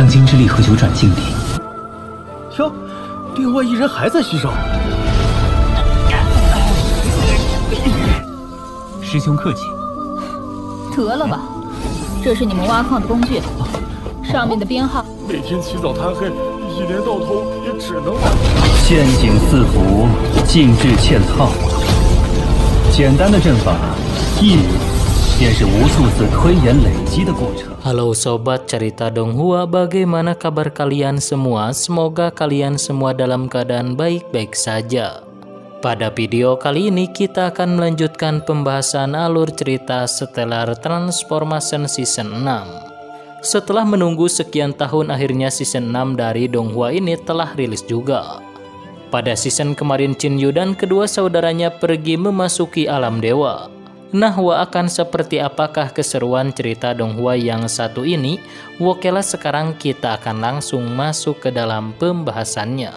将金之力和九转净力。哟，另外一人还在吸收。师兄客气。得了吧，这是你们挖矿的工具，上面的编号。每天起早贪黑，一年到头也只能玩。陷阱四伏，禁制嵌套。简单的阵法，一日便是无数次推演累积的过程。Halo sobat cerita Donghua, bagaimana kabar kalian semua? Semoga kalian semua dalam keadaan baik-baik saja. Pada video kali ini kita akan melanjutkan pembahasan alur cerita Stellar Transformation Season 6. Setelah menunggu sekian tahun, akhirnya season 6 dari Donghua ini telah rilis juga. Pada season kemarin Chinyu dan kedua saudaranya pergi memasuki alam dewa. Nah, akan seperti apakah keseruan cerita Donghua yang satu ini? Okelah, sekarang kita akan langsung masuk ke dalam pembahasannya.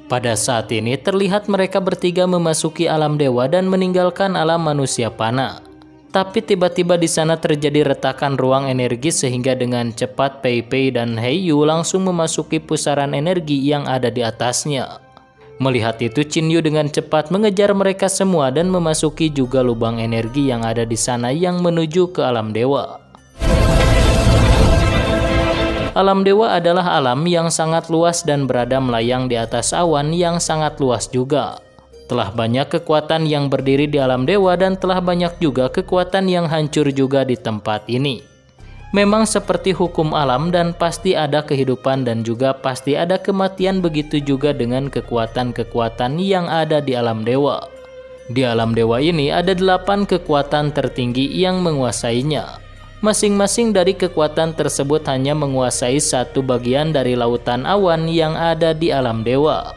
Pada saat ini terlihat mereka bertiga memasuki alam dewa dan meninggalkan alam manusia panah. Tapi tiba-tiba di sana terjadi retakan ruang energi sehingga dengan cepat Pei Pei dan Heiyu langsung memasuki pusaran energi yang ada di atasnya. Melihat itu, Chinyu dengan cepat mengejar mereka semua dan memasuki juga lubang energi yang ada di sana yang menuju ke alam dewa. Alam dewa adalah alam yang sangat luas dan berada melayang di atas awan yang sangat luas juga. Telah banyak kekuatan yang berdiri di alam dewa dan telah banyak juga kekuatan yang hancur juga di tempat ini. Memang seperti hukum alam dan pasti ada kehidupan dan juga pasti ada kematian, begitu juga dengan kekuatan-kekuatan yang ada di alam dewa. Di alam dewa ini ada 8 kekuatan tertinggi yang menguasainya. Masing-masing dari kekuatan tersebut hanya menguasai satu bagian dari lautan awan yang ada di alam dewa.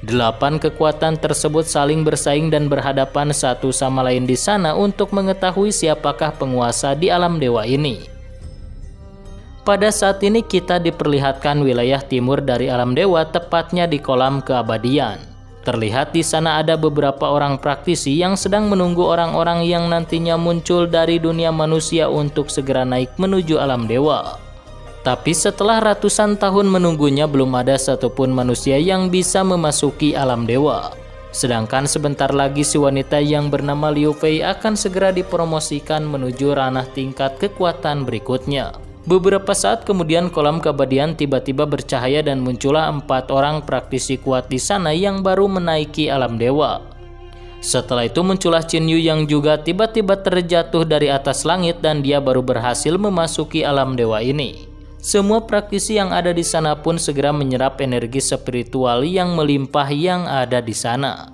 8 kekuatan tersebut saling bersaing dan berhadapan satu sama lain di sana untuk mengetahui siapakah penguasa di alam dewa ini. Pada saat ini kita diperlihatkan wilayah timur dari alam dewa, tepatnya di kolam keabadian. Terlihat di sana ada beberapa orang praktisi yang sedang menunggu orang-orang yang nantinya muncul dari dunia manusia untuk segera naik menuju alam dewa. Tapi setelah ratusan tahun menunggunya, belum ada satupun manusia yang bisa memasuki alam dewa. Sedangkan sebentar lagi si wanita yang bernama Liu Fei akan segera dipromosikan menuju ranah tingkat kekuatan berikutnya. Beberapa saat kemudian kolam keabadian tiba-tiba bercahaya dan muncullah 4 orang praktisi kuat di sana yang baru menaiki alam dewa. Setelah itu muncullah Chinyu yang juga tiba-tiba terjatuh dari atas langit dan dia baru berhasil memasuki alam dewa ini. Semua praktisi yang ada di sana pun segera menyerap energi spiritual yang melimpah yang ada di sana.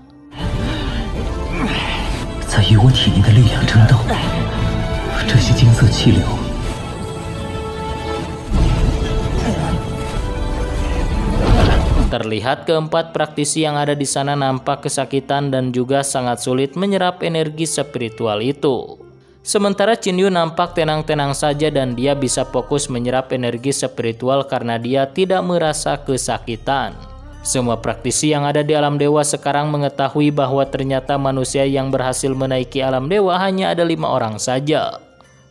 在与我体内的力量争斗，这些金色气流。 Terlihat keempat praktisi yang ada di sana nampak kesakitan dan juga sangat sulit menyerap energi spiritual itu. Sementara Chinyu nampak tenang-tenang saja dan dia bisa fokus menyerap energi spiritual karena dia tidak merasa kesakitan. Semua praktisi yang ada di alam dewa sekarang mengetahui bahwa ternyata manusia yang berhasil menaiki alam dewa hanya ada 5 orang saja.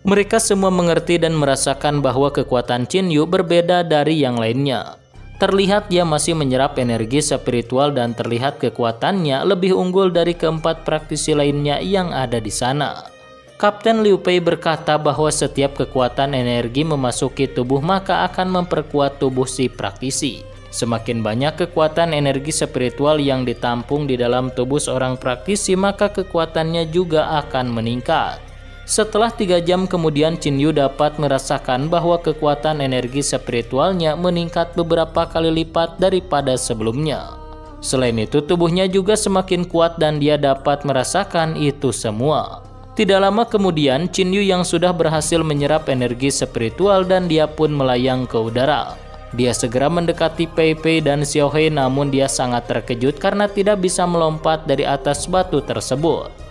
Mereka semua mengerti dan merasakan bahwa kekuatan Chinyu berbeda dari yang lainnya. Terlihat dia masih menyerap energi spiritual dan terlihat kekuatannya lebih unggul dari keempat praktisi lainnya yang ada di sana. Kapten Liu Pei berkata bahwa setiap kekuatan energi memasuki tubuh maka akan memperkuat tubuh si praktisi. Semakin banyak kekuatan energi spiritual yang ditampung di dalam tubuh seorang praktisi maka kekuatannya juga akan meningkat. Setelah 3 jam kemudian Chinyu dapat merasakan bahwa kekuatan energi spiritualnya meningkat beberapa kali lipat daripada sebelumnya. Selain itu tubuhnya juga semakin kuat dan dia dapat merasakan itu semua. Tidak lama kemudian Chinyu yang sudah berhasil menyerap energi spiritual dan dia pun melayang ke udara. Dia segera mendekati Pei Pei dan Xiaohei, namun dia sangat terkejut karena tidak bisa melompat dari atas batu tersebut.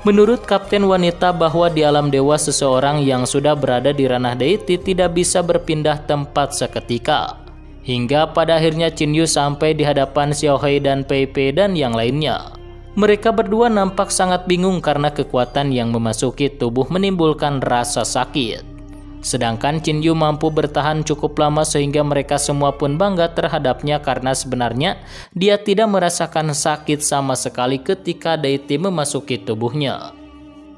Menurut kapten wanita bahwa di alam dewa seseorang yang sudah berada di ranah deity tidak bisa berpindah tempat seketika. Hingga pada akhirnya Qin Yu sampai di hadapan Xiao Hei dan Pei Pei dan yang lainnya. Mereka berdua nampak sangat bingung karena kekuatan yang memasuki tubuh menimbulkan rasa sakit. Sedangkan Qin Yu mampu bertahan cukup lama sehingga mereka semua pun bangga terhadapnya karena sebenarnya dia tidak merasakan sakit sama sekali ketika deiti memasuki tubuhnya.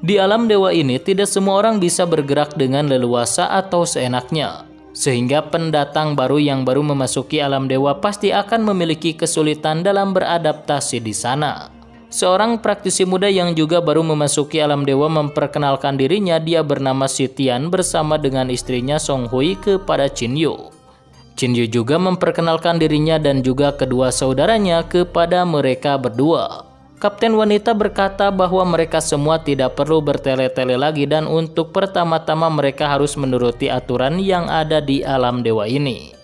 Di alam dewa ini tidak semua orang bisa bergerak dengan leluasa atau seenaknya. Sehingga pendatang baru yang baru memasuki alam dewa pasti akan memiliki kesulitan dalam beradaptasi di sana. Seorang praktisi muda yang juga baru memasuki alam dewa memperkenalkan dirinya. Dia bernama Sitian bersama dengan istrinya Song Hui kepada Qin Yu. Qin Yu juga memperkenalkan dirinya dan juga kedua saudaranya kepada mereka berdua. Kapten wanita berkata bahwa mereka semua tidak perlu bertele-tele lagi dan untuk pertama-tama mereka harus menuruti aturan yang ada di alam dewa ini.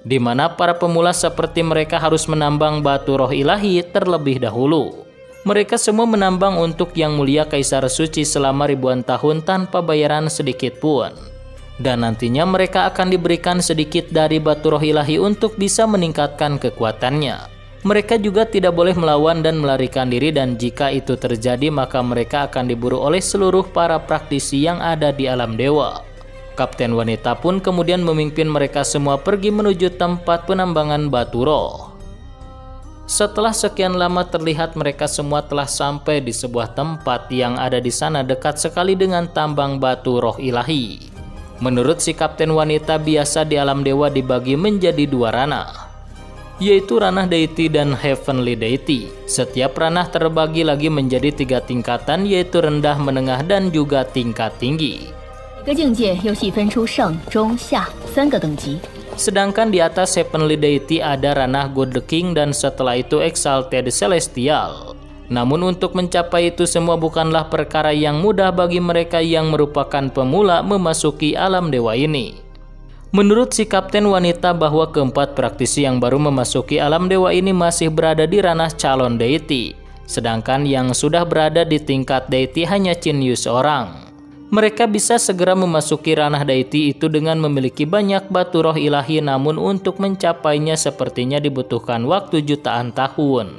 Di mana para pemula seperti mereka harus menambang batu roh ilahi terlebih dahulu. Mereka semua menambang untuk yang mulia Kaisar Suci selama ribuan tahun tanpa bayaran sedikit pun. Dan nantinya mereka akan diberikan sedikit dari batu roh ilahi untuk bisa meningkatkan kekuatannya. Mereka juga tidak boleh melawan dan melarikan diri dan jika itu terjadi maka mereka akan diburu oleh seluruh para praktisi yang ada di alam dewa. Kapten wanita pun kemudian memimpin mereka semua pergi menuju tempat penambangan batu roh. Setelah sekian lama terlihat mereka semua telah sampai di sebuah tempat yang ada di sana dekat sekali dengan tambang batu roh ilahi. Menurut si kapten wanita biasa di alam dewa dibagi menjadi dua ranah, yaitu ranah deity dan heavenly deity. Setiap ranah terbagi lagi menjadi 3 tingkatan, yaitu rendah, menengah, dan juga tingkat tinggi. Sedangkan di atas heavenly deity ada ranah God the King dan setelah itu exalted celestial. Namun untuk mencapai itu semua bukanlah perkara yang mudah bagi mereka yang merupakan pemula memasuki alam dewa ini. Menurut si kapten wanita bahwa keempat praktisi yang baru memasuki alam dewa ini masih berada di ranah calon deity. Sedangkan yang sudah berada di tingkat deity hanya Qin Yu seorang. Mereka bisa segera memasuki ranah deity itu dengan memiliki banyak batu roh ilahi, namun untuk mencapainya sepertinya dibutuhkan waktu jutaan tahun.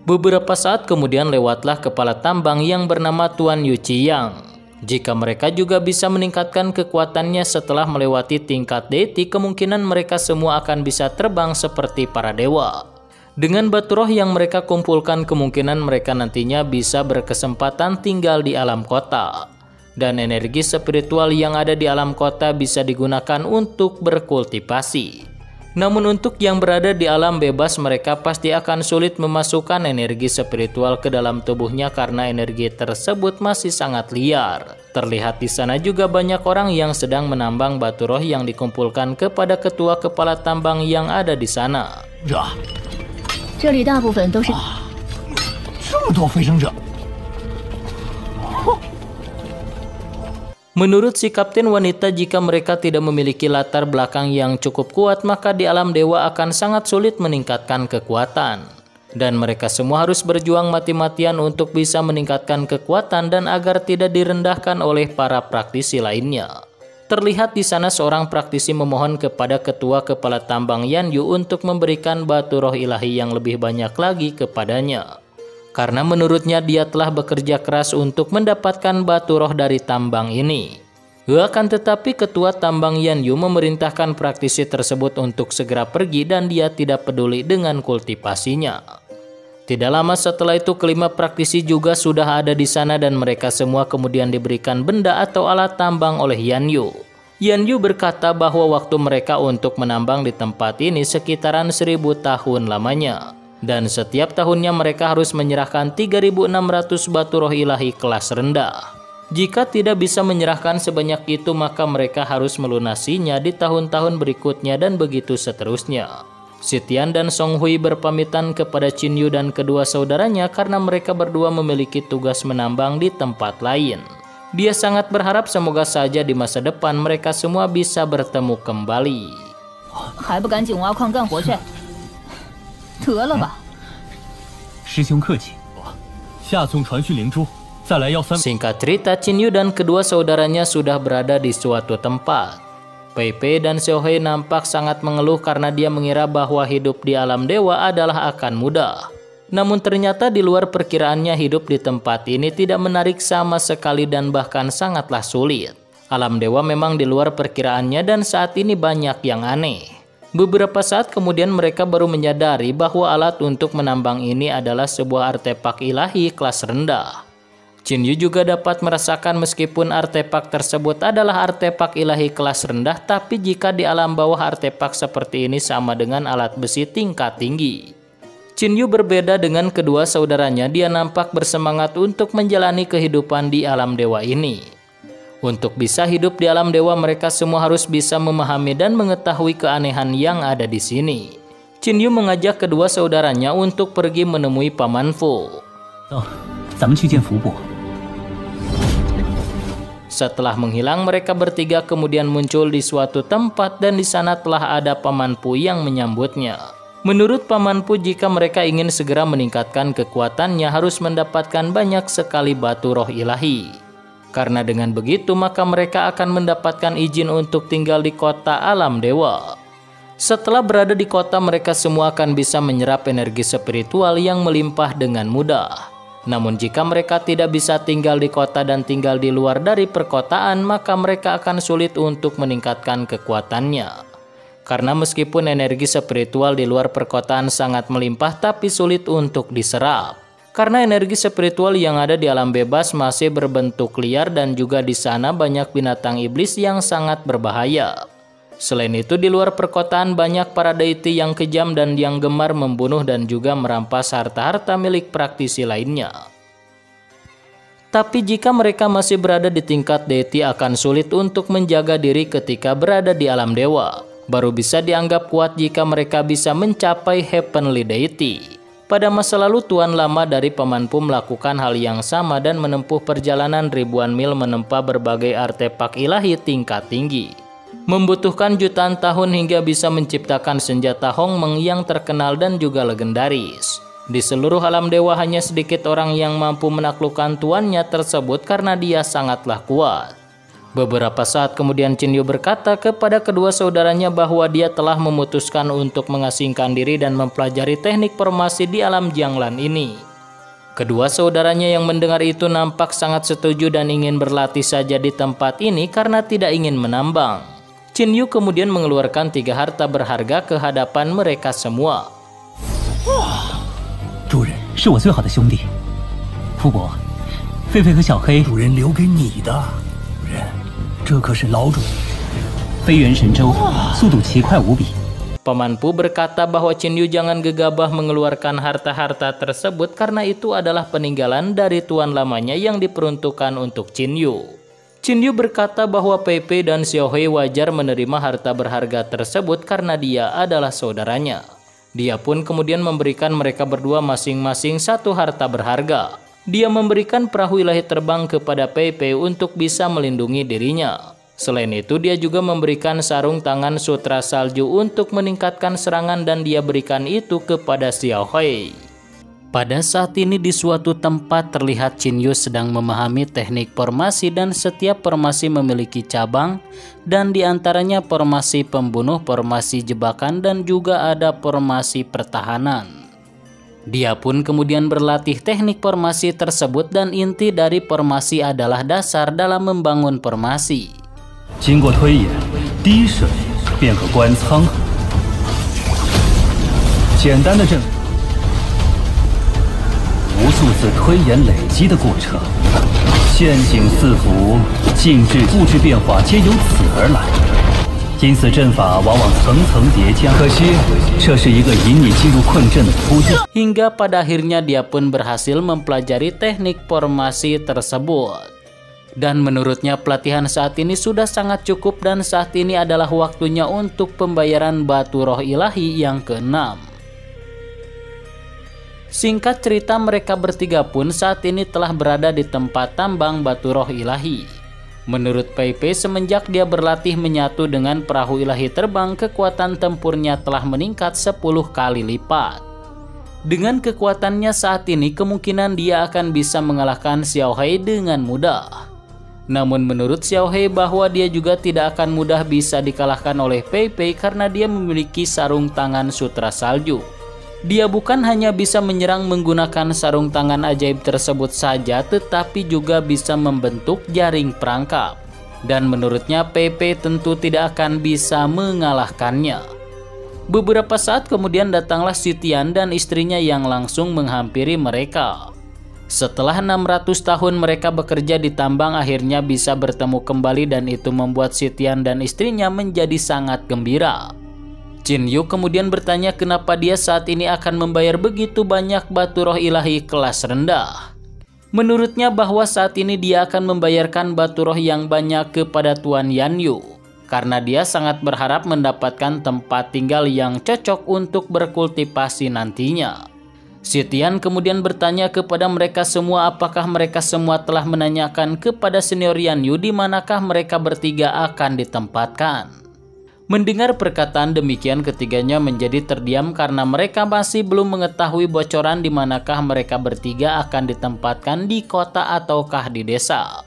Beberapa saat kemudian lewatlah kepala tambang yang bernama Tuan Yu Qiyang. Jika mereka juga bisa meningkatkan kekuatannya setelah melewati tingkat deity, kemungkinan mereka semua akan bisa terbang seperti para dewa. Dengan batu roh yang mereka kumpulkan, kemungkinan mereka nantinya bisa berkesempatan tinggal di alam kota. Dan energi spiritual yang ada di alam kota bisa digunakan untuk berkultivasi. Namun untuk yang berada di alam bebas mereka pasti akan sulit memasukkan energi spiritual ke dalam tubuhnya karena energi tersebut masih sangat liar. Terlihat di sana juga banyak orang yang sedang menambang batu roh yang dikumpulkan kepada ketua kepala tambang yang ada di sana. Menurut si kapten wanita, jika mereka tidak memiliki latar belakang yang cukup kuat, maka di alam dewa akan sangat sulit meningkatkan kekuatan. Dan mereka semua harus berjuang mati-matian untuk bisa meningkatkan kekuatan dan agar tidak direndahkan oleh para praktisi lainnya. Terlihat di sana seorang praktisi memohon kepada ketua kepala tambang Yan Yu untuk memberikan batu roh ilahi yang lebih banyak lagi kepadanya. Karena menurutnya dia telah bekerja keras untuk mendapatkan batu roh dari tambang ini. Akan tetapi ketua tambang Yan Yu memerintahkan praktisi tersebut untuk segera pergi dan dia tidak peduli dengan kultivasinya. Tidak lama setelah itu kelima praktisi juga sudah ada di sana dan mereka semua kemudian diberikan benda atau alat tambang oleh Yan Yu. Yan Yu berkata bahwa waktu mereka untuk menambang di tempat ini sekitaran 1000 tahun lamanya. Dan setiap tahunnya mereka harus menyerahkan 3.600 batu roh ilahi kelas rendah. Jika tidak bisa menyerahkan sebanyak itu maka mereka harus melunasinya di tahun-tahun berikutnya dan begitu seterusnya. Sitian dan Song Hui berpamitan kepada Qin Yu dan kedua saudaranya karena mereka berdua memiliki tugas menambang di tempat lain. Dia sangat berharap semoga saja di masa depan mereka semua bisa bertemu kembali. 得了吧，师兄客气，下送传讯灵珠，再来要3。 Singkat cerita, Qin Yu dan kedua saudaranya sudah berada di suatu tempat. Pei Pei dan Xiao Hei nampak sangat mengeluh karena dia mengira bahwa hidup di alam dewa adalah akan mudah. Namun ternyata di luar perkiraannya hidup di tempat ini tidak menarik sama sekali dan bahkan sangatlah sulit. Alam dewa memang di luar perkiraannya dan saat ini banyak yang aneh. Beberapa saat kemudian mereka baru menyadari bahwa alat untuk menambang ini adalah sebuah artefak ilahi kelas rendah. Qin Yu juga dapat merasakan meskipun artefak tersebut adalah artefak ilahi kelas rendah, tapi jika di alam bawah artefak seperti ini sama dengan alat besi tingkat tinggi. Qin Yu berbeda dengan kedua saudaranya, dia nampak bersemangat untuk menjalani kehidupan di alam dewa ini. Untuk bisa hidup di alam dewa, mereka semua harus bisa memahami dan mengetahui keanehan yang ada di sini. Qin Yu mengajak kedua saudaranya untuk pergi menemui Paman Fu. Setelah menghilang, mereka bertiga kemudian muncul di suatu tempat dan di sana telah ada Paman Fu yang menyambutnya. Menurut Paman Fu, jika mereka ingin segera meningkatkan kekuatannya harus mendapatkan banyak sekali batu roh ilahi. Karena dengan begitu maka mereka akan mendapatkan izin untuk tinggal di kota alam dewa. Setelah berada di kota, mereka semua akan bisa menyerap energi spiritual yang melimpah dengan mudah. Namun jika mereka tidak bisa tinggal di kota dan tinggal di luar dari perkotaan, maka mereka akan sulit untuk meningkatkan kekuatannya. Karena meskipun energi spiritual di luar perkotaan sangat melimpah, tapi sulit untuk diserap. Karena energi spiritual yang ada di alam bebas masih berbentuk liar dan juga di sana banyak binatang iblis yang sangat berbahaya. Selain itu di luar perkotaan banyak para deiti yang kejam dan yang gemar membunuh dan juga merampas harta-harta milik praktisi lainnya. Tapi jika mereka masih berada di tingkat deiti akan sulit untuk menjaga diri ketika berada di alam dewa. Baru bisa dianggap kuat jika mereka bisa mencapai heavenly deity. Pada masa lalu Tuan Lama dari Paman Fu melakukan hal yang sama dan menempuh perjalanan ribuan mil menempa berbagai artefak ilahi tingkat tinggi. Membutuhkan jutaan tahun hingga bisa menciptakan senjata Hong Meng yang terkenal dan juga legendaris. Di seluruh alam dewa hanya sedikit orang yang mampu menaklukkan tuannya tersebut karena dia sangatlah kuat. Beberapa saat kemudian Qin Yu berkata kepada kedua saudaranya bahwa dia telah memutuskan untuk mengasingkan diri dan mempelajari teknik formasi di alam Jianglan ini. Kedua saudaranya yang mendengar itu nampak sangat setuju dan ingin berlatih saja di tempat ini karena tidak ingin menambang. Qin Yu kemudian mengeluarkan 3 harta berharga ke hadapan mereka semua. 主人是我最好的兄弟，夫伯，狒狒和小黑，主人留给你的。主人，这可是老主。飞猿神舟，速度奇快无比。 Paman Fu berkata bahwa Qin Yu jangan gegabah mengeluarkan harta-harta tersebut karena itu adalah peninggalan dari tuan lamanya yang diperuntukkan untuk Qin Yu. Qin Yu berkata bahwa Pei Pei dan Xiao Hei wajar menerima harta berharga tersebut karena dia adalah saudaranya. Dia pun kemudian memberikan mereka berdua masing-masing 1 harta berharga. Dia memberikan perahu ilahi terbang kepada Pei Pei untuk bisa melindungi dirinya. Selain itu dia juga memberikan sarung tangan sutra salju untuk meningkatkan serangan dan dia berikan itu kepada Xiao Hei. Pada saat ini di suatu tempat terlihat Qin Yu sedang memahami teknik formasi dan setiap formasi memiliki cabang dan diantaranya formasi pembunuh, formasi jebakan dan juga ada formasi pertahanan. Dia pun kemudian berlatih teknik formasi tersebut dan inti dari formasi adalah dasar dalam membangun formasi. 经过推演，滴水便可观沧海。简单的阵法，无数次推演累积的过程，陷阱四伏，静置布置变化皆由此而来。因此阵法往往层层叠加。可惜，这是一个引你进入困阵的铺垫。 Hingga pada akhirnya dia pun berhasil mempelajari teknik formasi tersebut. Dan menurutnya pelatihan saat ini sudah sangat cukup dan saat ini adalah waktunya untuk pembayaran batu roh ilahi yang ke-6. Singkat cerita mereka bertiga pun saat ini telah berada di tempat tambang batu roh ilahi. Menurut Pei Pei semenjak dia berlatih menyatu dengan perahu ilahi terbang, kekuatan tempurnya telah meningkat 10 kali lipat. Dengan kekuatannya saat ini kemungkinan dia akan bisa mengalahkan Xiao Hei dengan mudah. Namun menurut Xiao He bahwa dia juga tidak akan mudah bisa dikalahkan oleh Pei Pei karena dia memiliki sarung tangan sutra salju. Dia bukan hanya bisa menyerang menggunakan sarung tangan ajaib tersebut saja, tetapi juga bisa membentuk jaring perangkap. Dan menurutnya Pei Pei tentu tidak akan bisa mengalahkannya. Beberapa saat kemudian datanglah Xi Tian dan istrinya yang langsung menghampiri mereka. Setelah 600 tahun mereka bekerja di tambang, akhirnya bisa bertemu kembali dan itu membuat Xi Tian dan istrinya menjadi sangat gembira. Qin Yu kemudian bertanya kenapa dia saat ini akan membayar begitu banyak batu roh ilahi kelas rendah. Menurutnya bahwa saat ini dia akan membayarkan batu roh yang banyak kepada Tuan Yan Yu, karena dia sangat berharap mendapatkan tempat tinggal yang cocok untuk berkultivasi nantinya. Xi Tian kemudian bertanya kepada mereka semua apakah mereka semua telah menanyakan kepada senior Yan Yu di manakah mereka bertiga akan ditempatkan. Mendengar perkataan demikian, ketiganya menjadi terdiam karena mereka masih belum mengetahui bocoran di manakah mereka bertiga akan ditempatkan di kota ataukah di desa.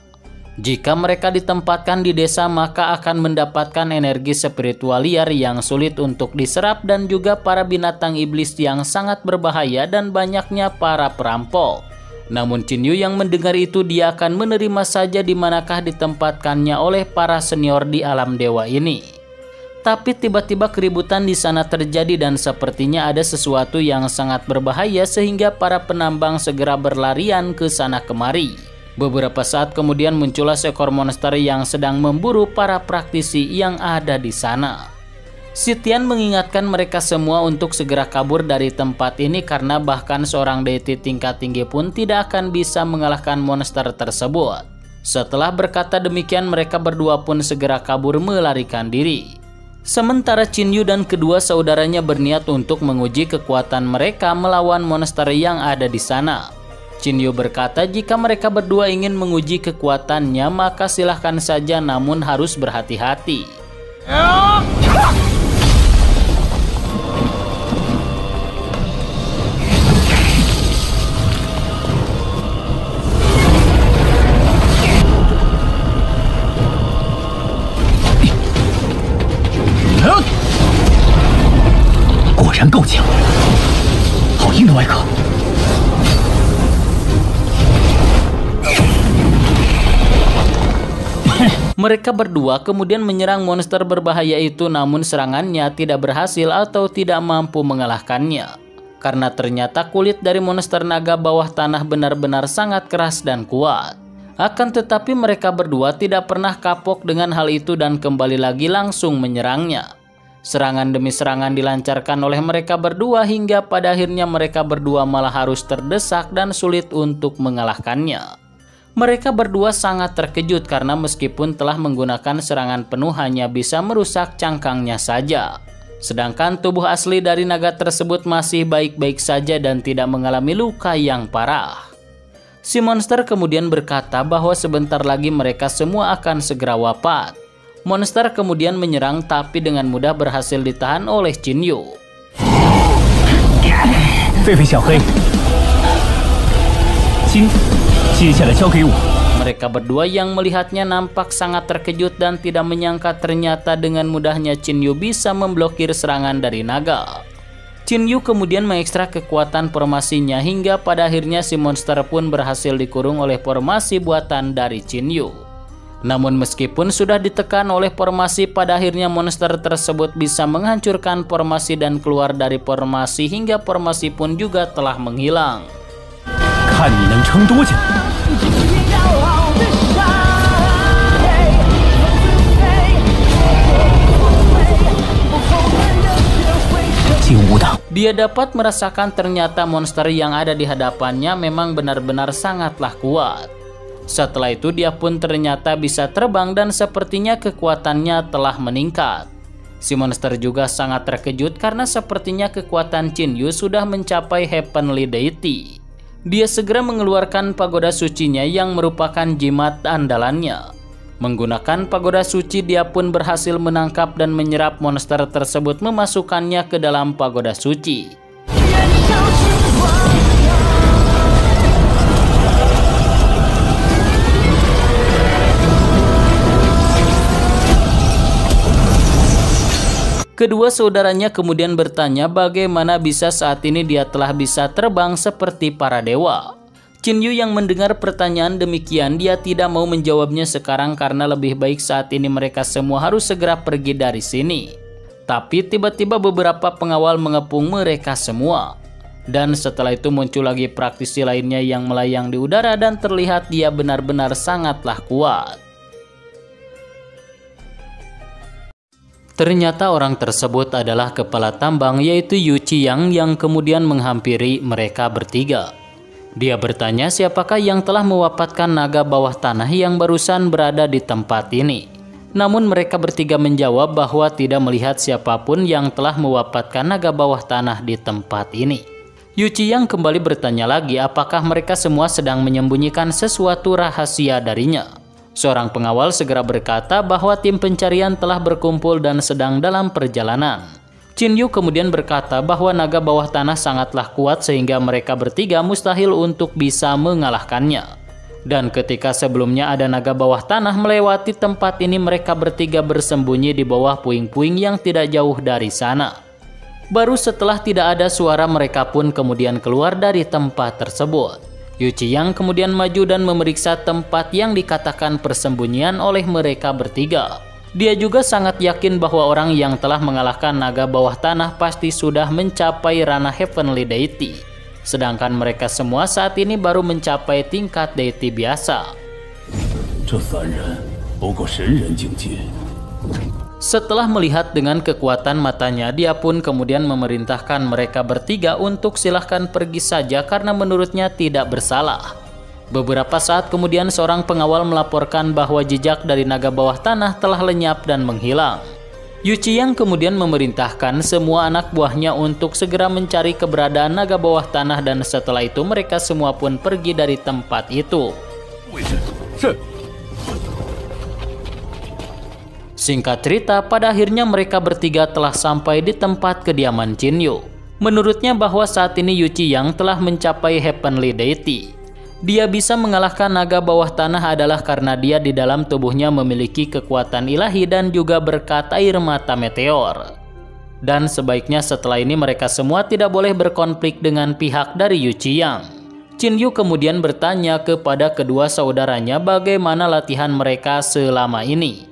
Jika mereka ditempatkan di desa, maka akan mendapatkan energi spiritual liar yang sulit untuk diserap dan juga para binatang iblis yang sangat berbahaya dan banyaknya para perampok. Namun Qin Yu yang mendengar itu, dia akan menerima saja di manakah ditempatkannya oleh para senior di alam dewa ini. Tapi tiba-tiba keributan di sana terjadi dan sepertinya ada sesuatu yang sangat berbahaya sehingga para penambang segera berlarian ke sana kemari. Beberapa saat kemudian muncullah seekor monster yang sedang memburu para praktisi yang ada di sana. Xi Tian mengingatkan mereka semua untuk segera kabur dari tempat ini karena bahkan seorang deity tingkat tinggi pun tidak akan bisa mengalahkan monster tersebut. Setelah berkata demikian, mereka berdua pun segera kabur melarikan diri. Sementara Qin Yu dan kedua saudaranya berniat untuk menguji kekuatan mereka melawan monster yang ada di sana. Qin Yu berkata jika mereka berdua ingin menguji kekuatannya maka silahkan saja, namun harus berhati-hati.够强，好硬的外壳。Mereka berdua kemudian menyerang monster berbahaya itu, namun serangannya tidak berhasil atau tidak mampu mengalahkannya. Karena ternyata kulit dari monster naga bawah tanah benar-benar sangat keras dan kuat. Akan tetapi mereka berdua tidak pernah kapok dengan hal itu dan kembali lagi langsung menyerangnya. Serangan demi serangan dilancarkan oleh mereka berdua hingga pada akhirnya mereka berdua malah harus terdesak dan sulit untuk mengalahkannya. Mereka berdua sangat terkejut karena meskipun telah menggunakan serangan penuh hanya bisa merusak cangkangnya saja. Sedangkan tubuh asli dari naga tersebut masih baik-baik saja dan tidak mengalami luka yang parah. Si monster kemudian berkata bahwa sebentar lagi mereka semua akan segera wafat. Monster kemudian menyerang tapi dengan mudah berhasil ditahan oleh Qin Yu. Mereka berdua yang melihatnya nampak sangat terkejut dan tidak menyangka ternyata dengan mudahnya Qin Yu bisa memblokir serangan dari naga. Qin Yu kemudian mengekstrak kekuatan formasinya hingga pada akhirnya si monster pun berhasil dikurung oleh formasi buatan dari Qin Yu. Namun meskipun sudah ditekan oleh formasi, pada akhirnya monster tersebut bisa menghancurkan formasi dan keluar dari formasi hingga formasi pun juga telah menghilang. Dia dapat merasakan ternyata monster yang ada di hadapannya memang benar-benar sangatlah kuat. Setelah itu dia pun ternyata bisa terbang dan sepertinya kekuatannya telah meningkat. Si monster juga sangat terkejut karena sepertinya kekuatan Qin Yu sudah mencapai Heavenly Deity. Dia segera mengeluarkan pagoda sucinya yang merupakan jimat andalannya. Menggunakan pagoda suci dia pun berhasil menangkap dan menyerap monster tersebut, memasukkannya ke dalam pagoda suci. Kedua saudaranya kemudian bertanya bagaimana bisa saat ini dia telah bisa terbang seperti para dewa. Qin Yu yang mendengar pertanyaan demikian, dia tidak mau menjawabnya sekarang karena lebih baik saat ini mereka semua harus segera pergi dari sini. Tapi tiba-tiba beberapa pengawal mengepung mereka semua. Dan setelah itu muncul lagi praktisi lainnya yang melayang di udara dan terlihat dia benar-benar sangatlah kuat. Ternyata orang tersebut adalah kepala tambang yaitu Yu Qiang yang kemudian menghampiri mereka bertiga. Dia bertanya siapakah yang telah mewafatkan naga bawah tanah yang barusan berada di tempat ini. Namun mereka bertiga menjawab bahwa tidak melihat siapapun yang telah mewafatkan naga bawah tanah di tempat ini. Yu Qiang kembali bertanya lagi apakah mereka semua sedang menyembunyikan sesuatu rahasia darinya. Seorang pengawal segera berkata bahwa tim pencarian telah berkumpul dan sedang dalam perjalanan. Qin Yu kemudian berkata bahwa naga bawah tanah sangatlah kuat sehingga mereka bertiga mustahil untuk bisa mengalahkannya. Dan ketika sebelumnya ada naga bawah tanah melewati tempat ini, mereka bertiga bersembunyi di bawah puing-puing yang tidak jauh dari sana. Baru setelah tidak ada suara mereka pun kemudian keluar dari tempat tersebut. Yu Qiang kemudian maju dan memeriksa tempat yang dikatakan persembunyian oleh mereka bertiga. Dia juga sangat yakin bahwa orang yang telah mengalahkan naga bawah tanah pasti sudah mencapai ranah Heavenly Deity. Sedangkan mereka semua saat ini baru mencapai tingkat deity biasa. Setelah melihat dengan kekuatan matanya, dia pun kemudian memerintahkan mereka bertiga untuk silahkan pergi saja karena menurutnya tidak bersalah. Beberapa saat kemudian seorang pengawal melaporkan bahwa jejak dari naga bawah tanah telah lenyap dan menghilang. Yu Qiang kemudian memerintahkan semua anak buahnya untuk segera mencari keberadaan naga bawah tanah dan setelah itu mereka semua pun pergi dari tempat itu. Singkat cerita, pada akhirnya mereka bertiga telah sampai di tempat kediaman Qin Yu. Menurutnya bahwa saat ini Yu Qiang telah mencapai Heavenly Deity. Dia bisa mengalahkan naga bawah tanah adalah karena dia di dalam tubuhnya memiliki kekuatan ilahi dan juga berkat air mata meteor. Dan sebaiknya setelah ini mereka semua tidak boleh berkonflik dengan pihak dari Yu Qiang. Qin Yu kemudian bertanya kepada kedua saudaranya bagaimana latihan mereka selama ini.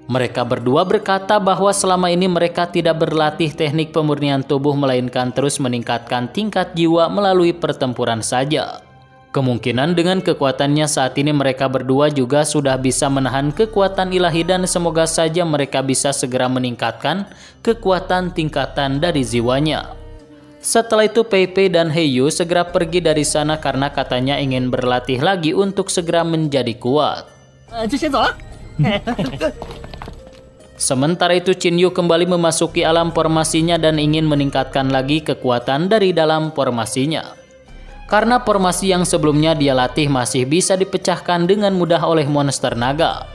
Mereka berdua berkata bahwa selama ini mereka tidak berlatih teknik pemurnian tubuh melainkan terus meningkatkan tingkat jiwa melalui pertempuran saja. Kemungkinan dengan kekuatannya saat ini mereka berdua juga sudah bisa menahan kekuatan ilahi dan semoga saja mereka bisa segera meningkatkan kekuatan tingkatan dari jiwanya. Setelah itu Pei Pei dan He Yu segera pergi dari sana karena katanya ingin berlatih lagi untuk segera menjadi kuat. Sementara itu Qin Yu kembali memasuki alam formasinya dan ingin meningkatkan lagi kekuatan dari dalam formasinya. Karena formasi yang sebelumnya dia latih masih bisa dipecahkan dengan mudah oleh monster naga.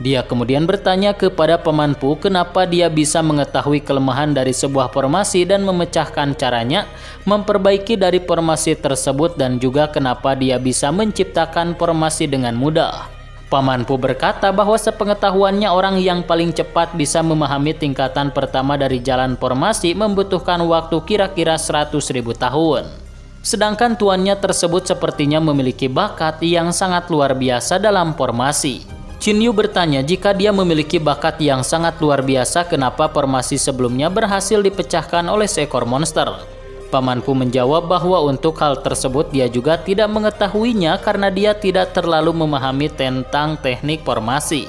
Dia kemudian bertanya kepada pemanpu kenapa dia bisa mengetahui kelemahan dari sebuah formasi dan memecahkan caranya, memperbaiki dari formasi tersebut dan juga kenapa dia bisa menciptakan formasi dengan mudah. Pamanpu berkata bahwa sepengetahuannya orang yang paling cepat bisa memahami tingkatan pertama dari jalan formasi membutuhkan waktu kira-kira 100.000 tahun. Sedangkan tuannya tersebut sepertinya memiliki bakat yang sangat luar biasa dalam formasi. Qin Yu bertanya jika dia memiliki bakat yang sangat luar biasa kenapa formasi sebelumnya berhasil dipecahkan oleh seekor monster. Pamanpu menjawab bahwa untuk hal tersebut dia juga tidak mengetahuinya karena dia tidak terlalu memahami tentang teknik formasi.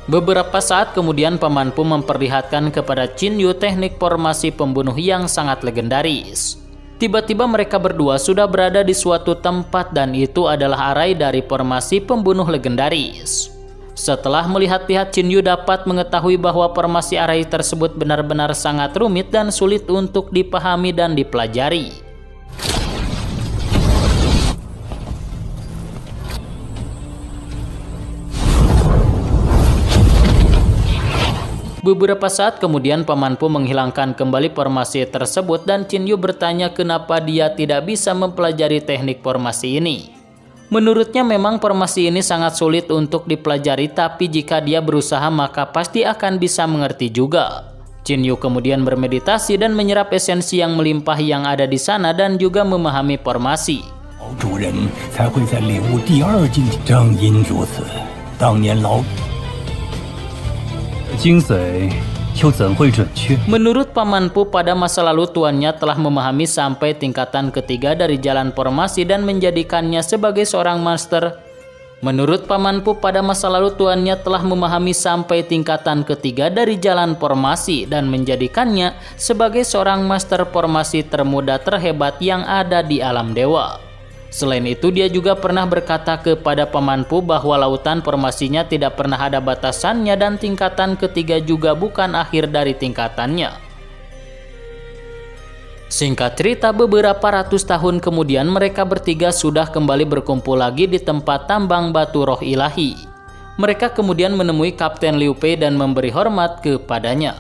Beberapa saat kemudian pamanpu memperlihatkan kepada Qin Yu teknik formasi pembunuh yang sangat legendaris. Tiba-tiba mereka berdua sudah berada di suatu tempat dan itu adalah arai dari formasi pembunuh legendaris. Setelah melihat-lihat Qin Yu dapat mengetahui bahwa formasi arai tersebut benar-benar sangat rumit dan sulit untuk dipahami dan dipelajari. Beberapa saat kemudian pamanpu menghilangkan kembali formasi tersebut dan Qin Yu bertanya kenapa dia tidak bisa mempelajari teknik formasi ini. Menurutnya memang formasi ini sangat sulit untuk dipelajari tapi jika dia berusaha maka pasti akan bisa mengerti juga. Qin Yu kemudian bermeditasi dan menyerap esensi yang melimpah yang ada di sana dan juga memahami formasi. 主人才会在领悟第二境界。正因如此，当年老精髓又怎会准确？ Menurut Paman Pu, pada masa lalu tuannya telah memahami sampai tingkatan ketiga dari jalan formasi dan menjadikannya sebagai seorang master. Menurut Paman Pu, pada masa lalu tuannya telah memahami sampai tingkatan ketiga dari jalan formasi dan menjadikannya sebagai seorang master formasi termuda terhebat yang ada di alam dewa. Selain itu, dia juga pernah berkata kepada Paman Pu bahwa lautan formasinya tidak pernah ada batasannya dan tingkatan ketiga juga bukan akhir dari tingkatannya. Singkat cerita, beberapa ratus tahun kemudian mereka bertiga sudah kembali berkumpul lagi di tempat tambang batu roh ilahi. Mereka kemudian menemui Kapten Liu Pei dan memberi hormat kepadanya.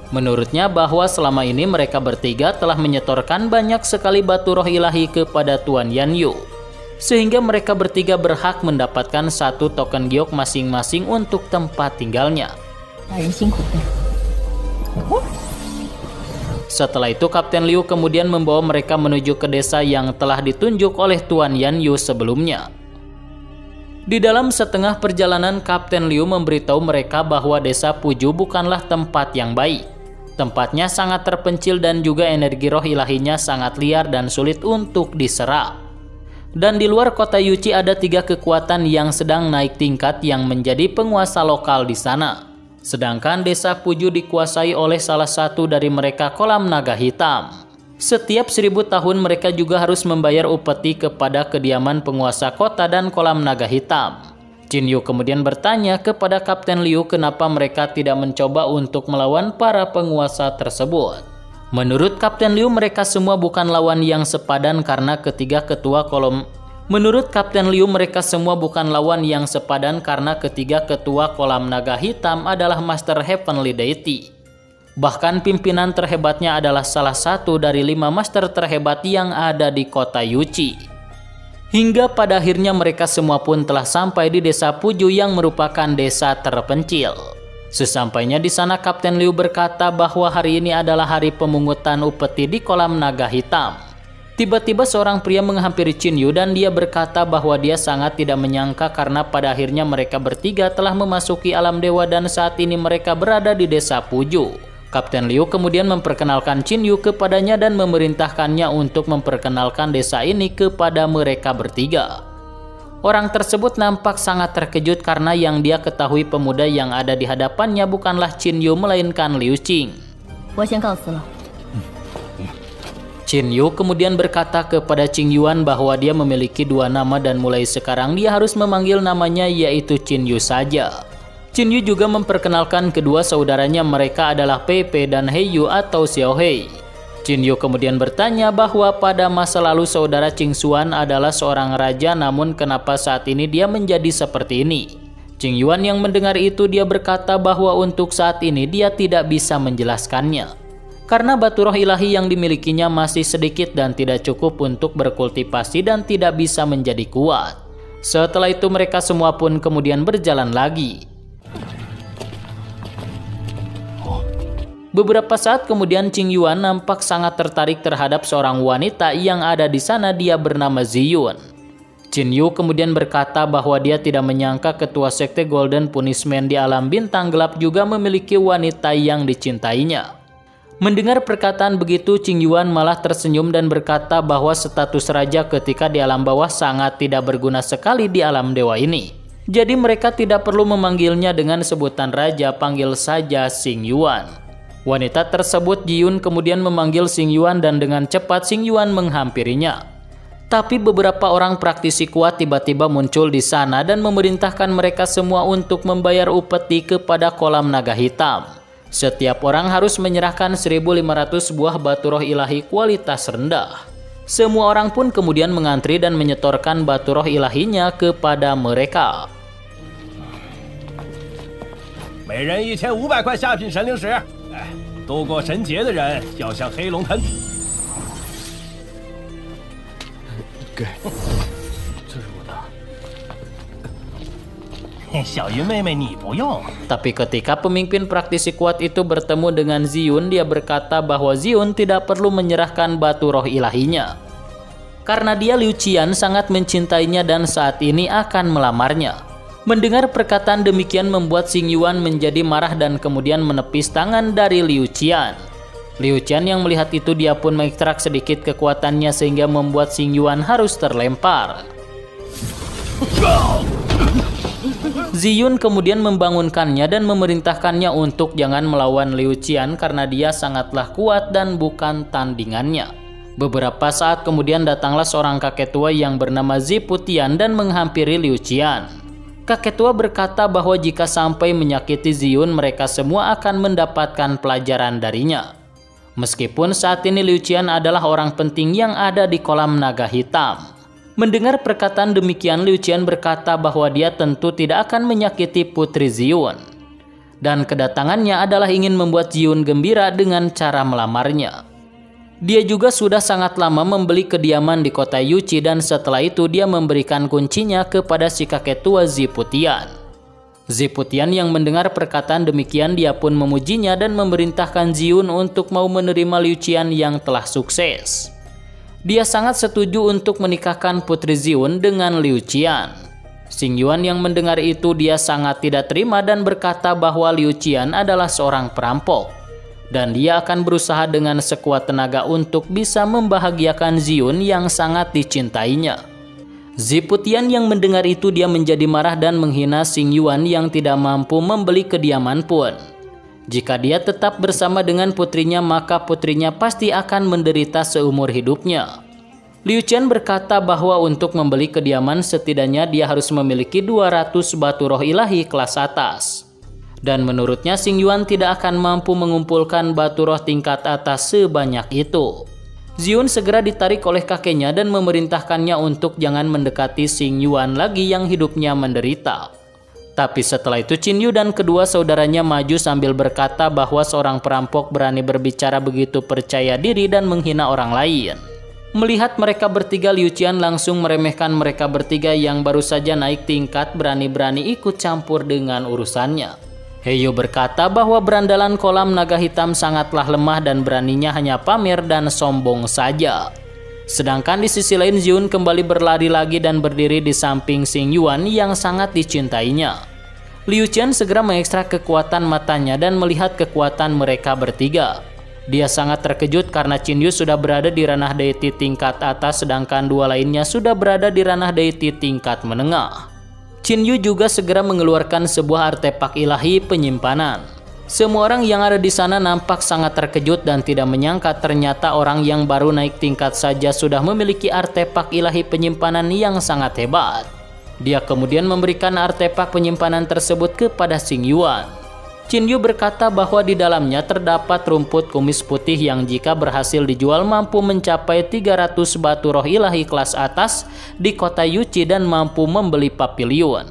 Menurutnya bahwa selama ini mereka bertiga telah menyetorkan banyak sekali batu roh ilahi kepada Tuan Yan Yu, sehingga mereka bertiga berhak mendapatkan satu token giok masing-masing untuk tempat tinggalnya. Setelah itu, Kapten Liu kemudian membawa mereka menuju ke desa yang telah ditunjuk oleh Tuan Yan Yu sebelumnya. Di dalam setengah perjalanan, Kapten Liu memberitahu mereka bahwa desa Puju bukanlah tempat yang baik. Tempatnya sangat terpencil dan juga energi roh ilahinya sangat liar dan sulit untuk diserap. Dan di luar kota Yuchi ada 3 kekuatan yang sedang naik tingkat yang menjadi penguasa lokal di sana. Sedangkan desa Puju dikuasai oleh salah satu dari mereka, kolam naga hitam. Setiap 1000 tahun mereka juga harus membayar upeti kepada kediaman penguasa kota dan kolam naga hitam. Qin Yu kemudian bertanya kepada Kapten Liu kenapa mereka tidak mencoba untuk melawan para penguasa tersebut. Menurut Kapten Liu, mereka semua bukan lawan yang sepadan karena ketiga ketua kolam naga hitam adalah Master Heavenly Deity. Bahkan pimpinan terhebatnya adalah salah satu dari 5 master terhebat yang ada di kota Yuchi. Hingga pada akhirnya mereka semua pun telah sampai di desa Puju yang merupakan desa terpencil. Sesampainya di sana, Kapten Liu berkata bahwa hari ini adalah hari pemungutan upeti di kolam naga hitam. Tiba-tiba seorang pria menghampiri Qin Yu dan dia berkata bahwa dia sangat tidak menyangka karena pada akhirnya mereka bertiga telah memasuki alam dewa dan saat ini mereka berada di desa Puju. Kapten Liu kemudian memperkenalkan Qin Yu kepadanya dan memerintahkannya untuk memperkenalkan desa ini kepada mereka bertiga. Orang tersebut nampak sangat terkejut karena yang dia ketahui pemuda yang ada di hadapannya bukanlah Qin Yu melainkan Liu Qing. Qin Yu kemudian berkata kepada Qing Yuan bahwa dia memiliki 2 nama dan mulai sekarang dia harus memanggil namanya yaitu Qin Yu saja. Qin Yu juga memperkenalkan kedua saudaranya, mereka adalah Pei Pei dan Hei Yu atau Xiao Hei. Qin Yu kemudian bertanya bahwa pada masa lalu saudara Qing Xuan adalah seorang raja, namun kenapa saat ini dia menjadi seperti ini? Qing Yuan yang mendengar itu dia berkata bahwa untuk saat ini dia tidak bisa menjelaskannya. Karena batu roh ilahi yang dimilikinya masih sedikit dan tidak cukup untuk berkultivasi dan tidak bisa menjadi kuat. Setelah itu mereka semua pun kemudian berjalan lagi. Beberapa saat kemudian Qing Yuan nampak sangat tertarik terhadap seorang wanita yang ada di sana, dia bernama Ziyun. Qin Yu kemudian berkata bahwa dia tidak menyangka ketua sekte Golden Punishment di alam bintang gelap juga memiliki wanita yang dicintainya. Mendengar perkataan begitu, Qing Yuan malah tersenyum dan berkata bahwa status raja ketika di alam bawah sangat tidak berguna sekali di alam dewa ini. Jadi mereka tidak perlu memanggilnya dengan sebutan raja, panggil saja Xing Yuan. Wanita tersebut, Jiyun, kemudian memanggil Xing Yuan dan dengan cepat Xing Yuan menghampirinya. Tapi beberapa orang praktisi kuat tiba-tiba muncul di sana dan memerintahkan mereka semua untuk membayar upeti kepada kolam naga hitam. Setiap orang harus menyerahkan 1.500 buah batu roh ilahi kualitas rendah. Semua orang pun kemudian mengantri dan menyetorkan batu roh ilahinya kepada mereka. 每人1500块下品神灵石。度过神劫的人要向黑龙潭。给，这是我的。小云妹妹你不用。 Tapi ketika pemimpin praktisi kuat itu bertemu dengan Ziyun, dia berkata bahwa Ziyun tidak perlu menyerahkan batu roh ilahinya. Karena dia Liu Qian sangat mencintainya dan saat ini akan melamarnya. Mendengar perkataan demikian membuat Xing Yuan menjadi marah dan kemudian menepis tangan dari Liu Qian. Liu Qian yang melihat itu dia pun mengekstrak sedikit kekuatannya sehingga membuat Xing Yuan harus terlempar. Ziyun kemudian membangunkannya dan memerintahkannya untuk jangan melawan Liu Qian karena dia sangatlah kuat dan bukan tandingannya. Beberapa saat kemudian datanglah seorang kakek tua yang bernama Ziputian dan menghampiri Liu Qian. Kakek tua berkata bahwa jika sampai menyakiti Ziyun mereka semua akan mendapatkan pelajaran darinya. Meskipun saat ini Liu Qian adalah orang penting yang ada di kolam naga hitam. Mendengar perkataan demikian, Liu Qian berkata bahwa dia tentu tidak akan menyakiti Putri Ziyun. Dan kedatangannya adalah ingin membuat Ziyun gembira dengan cara melamarnya. Dia juga sudah sangat lama membeli kediaman di kota Yuqi dan setelah itu dia memberikan kuncinya kepada si kakek tua Ziputian. Ziputian yang mendengar perkataan demikian dia pun memujinya dan memerintahkan Ziyun untuk mau menerima Liu Qian yang telah sukses. Dia sangat setuju untuk menikahkan Putri Ziyun dengan Liu Qian. Xing Yuan yang mendengar itu dia sangat tidak terima dan berkata bahwa Liu Qian adalah seorang perampok. Dan dia akan berusaha dengan sekuat tenaga untuk bisa membahagiakan Ziyun yang sangat dicintainya. Ziputian yang mendengar itu dia menjadi marah dan menghina Xing Yuan yang tidak mampu membeli kediaman pun. Jika dia tetap bersama dengan putrinya maka putrinya pasti akan menderita seumur hidupnya. Liu Qian berkata bahwa untuk membeli kediaman setidaknya dia harus memiliki 200 batu roh ilahi kelas atas. Dan menurutnya Xing Yuan tidak akan mampu mengumpulkan batu roh tingkat atas sebanyak itu. Ziyun segera ditarik oleh kakeknya dan memerintahkannya untuk jangan mendekati Xing Yuan lagi yang hidupnya menderita. Tapi setelah itu Qin Yu dan kedua saudaranya maju sambil berkata bahwa seorang perampok berani berbicara begitu percaya diri dan menghina orang lain. Melihat mereka bertiga, Liu Qian langsung meremehkan mereka bertiga yang baru saja naik tingkat berani-berani ikut campur dengan urusannya. Heyo berkata bahwa berandalan kolam naga hitam sangatlah lemah dan beraninya hanya pamer dan sombong saja. Sedangkan di sisi lain Ziyun kembali berlari lagi dan berdiri di samping Xing Yuan yang sangat dicintainya. Liu Qian segera mengekstrak kekuatan matanya dan melihat kekuatan mereka bertiga. Dia sangat terkejut karena Qin Yu sudah berada di ranah deity tingkat atas sedangkan dua lainnya sudah berada di ranah deity tingkat menengah. Qin Yu juga segera mengeluarkan sebuah artefak ilahi penyimpanan. Semua orang yang ada di sana nampak sangat terkejut dan tidak menyangka ternyata orang yang baru naik tingkat saja sudah memiliki artefak ilahi penyimpanan yang sangat hebat. Dia kemudian memberikan artefak penyimpanan tersebut kepada Xing Yuan. Qin Yu berkata bahwa di dalamnya terdapat rumput kumis putih yang jika berhasil dijual mampu mencapai 300 batu roh ilahi kelas atas di kota Yuqi dan mampu membeli papilion.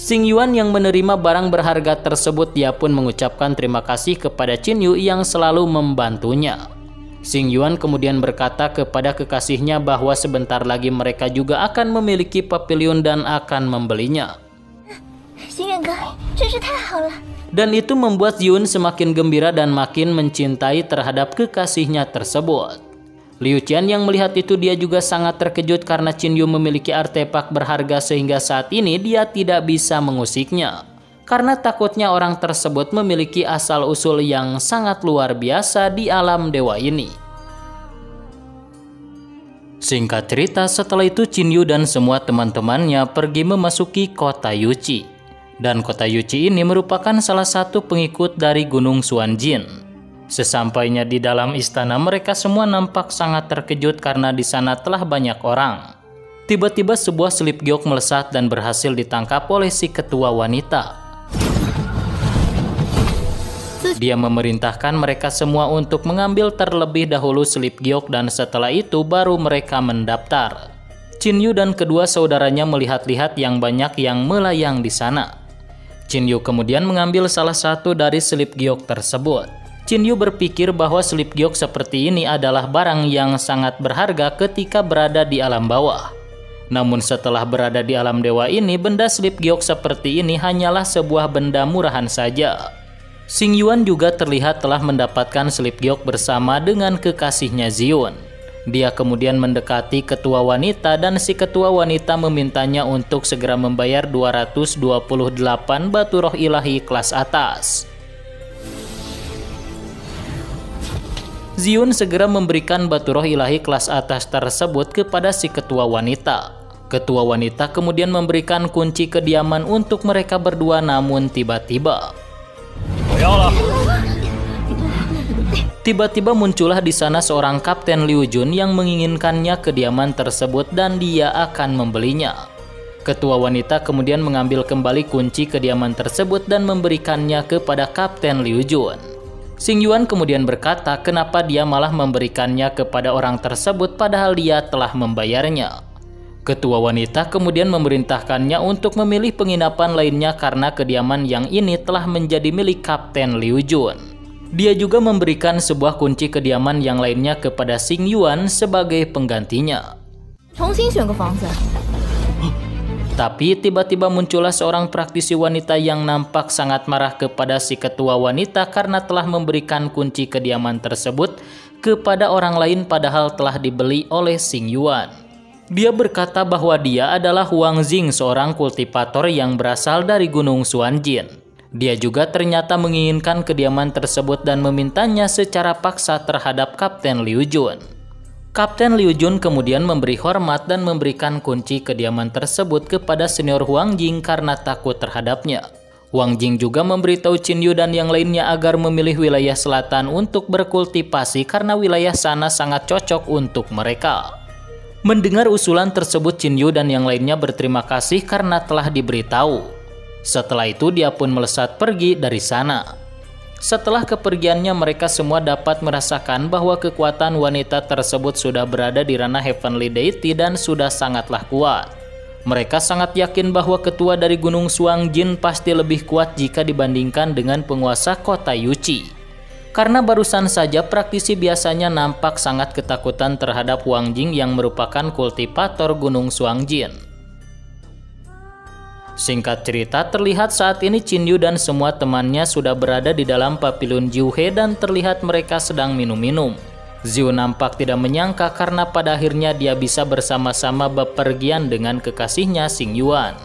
Xing Yuan yang menerima barang berharga tersebut dia pun mengucapkan terima kasih kepada Qin Yu yang selalu membantunya. Xing Yuan kemudian berkata kepada kekasihnya bahwa sebentar lagi mereka juga akan memiliki papilion dan akan membelinya. Dan itu membuat Ziyun semakin gembira dan makin mencintai terhadap kekasihnya tersebut. Liu Qian yang melihat itu dia juga sangat terkejut karena Qin Yu memiliki artefak berharga sehingga saat ini dia tidak bisa mengusiknya. Karena takutnya orang tersebut memiliki asal-usul yang sangat luar biasa di alam dewa ini. Singkat cerita, setelah itu Qin Yu dan semua teman-temannya pergi memasuki kota Yuqi. Dan kota Yuqi ini merupakan salah satu pengikut dari Gunung Xuanjin. Sesampainya di dalam istana mereka semua nampak sangat terkejut karena di sana telah banyak orang. Tiba-tiba sebuah selip giok melesat dan berhasil ditangkap oleh si ketua wanita. Dia memerintahkan mereka semua untuk mengambil terlebih dahulu selip giok dan setelah itu baru mereka mendaftar. Qin Yu dan kedua saudaranya melihat-lihat yang banyak yang melayang di sana. Qin Yu kemudian mengambil salah satu dari selip giok tersebut. Qin Yu berpikir bahwa selip giok seperti ini adalah barang yang sangat berharga ketika berada di alam bawah. Namun setelah berada di alam dewa ini, benda slip giok seperti ini hanyalah sebuah benda murahan saja. Xing Yuan juga terlihat telah mendapatkan slip giok bersama dengan kekasihnya Zion. Dia kemudian mendekati ketua wanita dan si ketua wanita memintanya untuk segera membayar 228 batu roh ilahi kelas atas. Zion segera memberikan batu roh ilahi kelas atas tersebut kepada si ketua wanita. Ketua wanita kemudian memberikan kunci kediaman untuk mereka berdua, namun tiba-tiba muncullah di sana seorang Kapten Liu Jun yang menginginkannya kediaman tersebut dan dia akan membelinya. Ketua wanita kemudian mengambil kembali kunci kediaman tersebut dan memberikannya kepada Kapten Liu Jun. Xing Yuan kemudian berkata kenapa dia malah memberikannya kepada orang tersebut padahal dia telah membayarnya. Ketua wanita kemudian memerintahkannya untuk memilih penginapan lainnya karena kediaman yang ini telah menjadi milik Kapten Liu Jun. Dia juga memberikan sebuah kunci kediaman yang lainnya kepada Xing Yuan sebagai penggantinya. Tapi tiba-tiba muncullah seorang praktisi wanita yang nampak sangat marah kepada si ketua wanita karena telah memberikan kunci kediaman tersebut kepada orang lain padahal telah dibeli oleh Xing Yuan. Dia berkata bahwa dia adalah Huang Jing, seorang kultivator yang berasal dari Gunung Xuanjin. Dia juga ternyata menginginkan kediaman tersebut dan memintanya secara paksa terhadap Kapten Liu Jun. Kapten Liu Jun kemudian memberi hormat dan memberikan kunci kediaman tersebut kepada senior Huang Jing karena takut terhadapnya. Huang Jing juga memberitahu Qin Yu dan yang lainnya agar memilih wilayah selatan untuk berkultivasi karena wilayah sana sangat cocok untuk mereka. Mendengar usulan tersebut, Qin Yu dan yang lainnya berterima kasih karena telah diberitahu. Setelah itu dia pun melesat pergi dari sana. Setelah kepergiannya mereka semua dapat merasakan bahwa kekuatan wanita tersebut sudah berada di ranah Heavenly Deity dan sudah sangatlah kuat. Mereka sangat yakin bahwa ketua dari Gunung Xuanjin pasti lebih kuat jika dibandingkan dengan penguasa kota Yuqi. Karena barusan saja praktisi biasanya nampak sangat ketakutan terhadap Huang Jing yang merupakan kultivator Gunung Xuanjin. Singkat cerita, terlihat saat ini Qin Yu dan semua temannya sudah berada di dalam Papilun Jiuhe dan terlihat mereka sedang minum-minum. Ziu nampak tidak menyangka karena pada akhirnya dia bisa bersama-sama bepergian dengan kekasihnya Xing Yuan.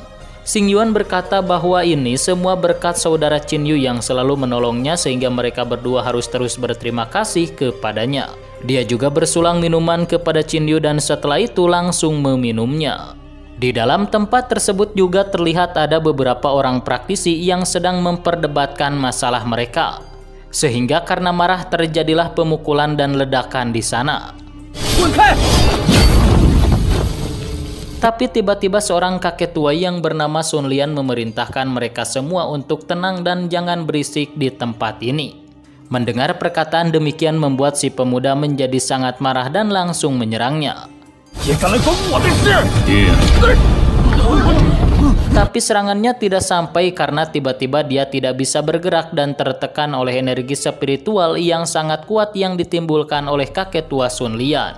Xing Yuan berkata bahwa ini semua berkat saudara Qin Yu yang selalu menolongnya sehingga mereka berdua harus terus berterima kasih kepadanya. Dia juga bersulang minuman kepada Qin Yu dan setelah itu langsung meminumnya. Di dalam tempat tersebut juga terlihat ada beberapa orang praktisi yang sedang memperdebatkan masalah mereka. Sehingga karena marah terjadilah pemukulan dan ledakan di sana. Tapi tiba-tiba seorang kakek tua yang bernama Sun Lian memerintahkan mereka semua untuk tenang dan jangan berisik di tempat ini. Mendengar perkataan demikian membuat si pemuda menjadi sangat marah dan langsung menyerangnya. Tapi serangannya tidak sampai karena tiba-tiba dia tidak bisa bergerak dan tertekan oleh energi spiritual yang sangat kuat yang ditimbulkan oleh kakek tua Sun Lian.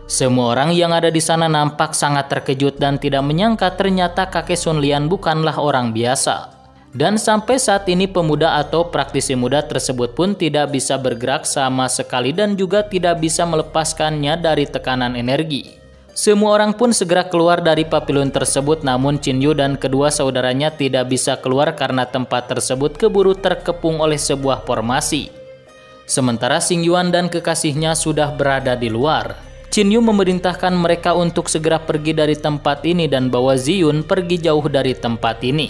Semua orang yang ada di sana nampak sangat terkejut dan tidak menyangka ternyata kakek Sun Lian bukanlah orang biasa. Dan sampai saat ini pemuda atau praktisi muda tersebut pun tidak bisa bergerak sama sekali dan juga tidak bisa melepaskannya dari tekanan energi. Semua orang pun segera keluar dari papilun tersebut, namun Qin Yu dan kedua saudaranya tidak bisa keluar karena tempat tersebut keburu terkepung oleh sebuah formasi. Sementara Xing Yuan dan kekasihnya sudah berada di luar. Qin Yu memerintahkan mereka untuk segera pergi dari tempat ini dan bawa Ziyun pergi jauh dari tempat ini.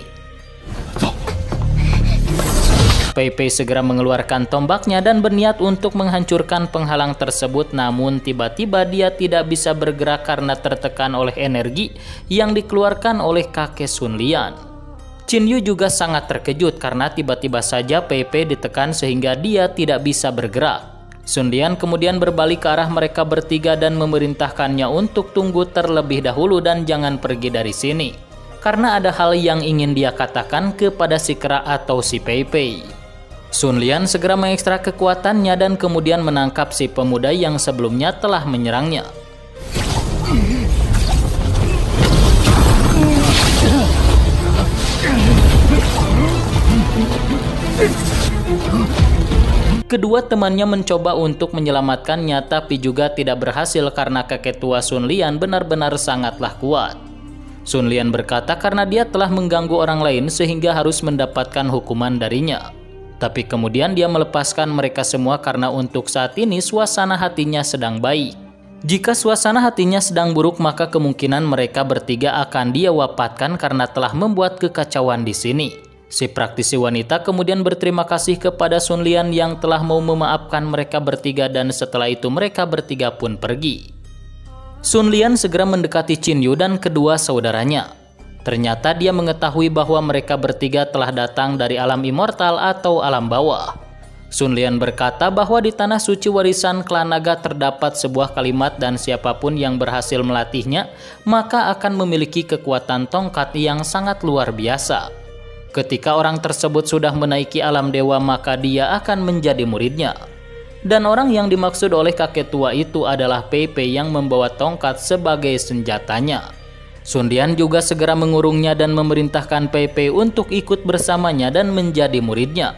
Pei Pei segera mengeluarkan tombaknya dan berniat untuk menghancurkan penghalang tersebut, namun tiba-tiba dia tidak bisa bergerak karena tertekan oleh energi yang dikeluarkan oleh kakek Sun Lian. Qin Yu juga sangat terkejut karena tiba-tiba saja Pei Pei ditekan sehingga dia tidak bisa bergerak. Sun Lian kemudian berbalik ke arah mereka bertiga dan memerintahkannya untuk tunggu terlebih dahulu dan jangan pergi dari sini. Karena ada hal yang ingin dia katakan kepada si kera atau si Pei Pei. Sun Lian segera mengekstrak kekuatannya dan kemudian menangkap si pemuda yang sebelumnya telah menyerangnya. Kedua temannya mencoba untuk menyelamatkannya tapi juga tidak berhasil karena kakek tua Sun Lian benar-benar sangatlah kuat. Sun Lian berkata karena dia telah mengganggu orang lain sehingga harus mendapatkan hukuman darinya. Tapi kemudian dia melepaskan mereka semua karena untuk saat ini suasana hatinya sedang baik. Jika suasana hatinya sedang buruk maka kemungkinan mereka bertiga akan dia wafatkan karena telah membuat kekacauan di sini. Si praktisi wanita kemudian berterima kasih kepada Sun Lian yang telah mau memaafkan mereka bertiga dan setelah itu mereka bertiga pun pergi. Sun Lian segera mendekati Qin Yu dan kedua saudaranya. Ternyata dia mengetahui bahwa mereka bertiga telah datang dari alam immortal atau alam bawah. Sun Lian berkata bahwa di tanah suci warisan klan naga terdapat sebuah kalimat dan siapapun yang berhasil melatihnya maka akan memiliki kekuatan tongkat yang sangat luar biasa. Ketika orang tersebut sudah menaiki alam dewa maka dia akan menjadi muridnya. Dan orang yang dimaksud oleh kakek tua itu adalah Pei Pei yang membawa tongkat sebagai senjatanya. Sun Lian juga segera mengurungnya dan memerintahkan Pei Pei untuk ikut bersamanya dan menjadi muridnya.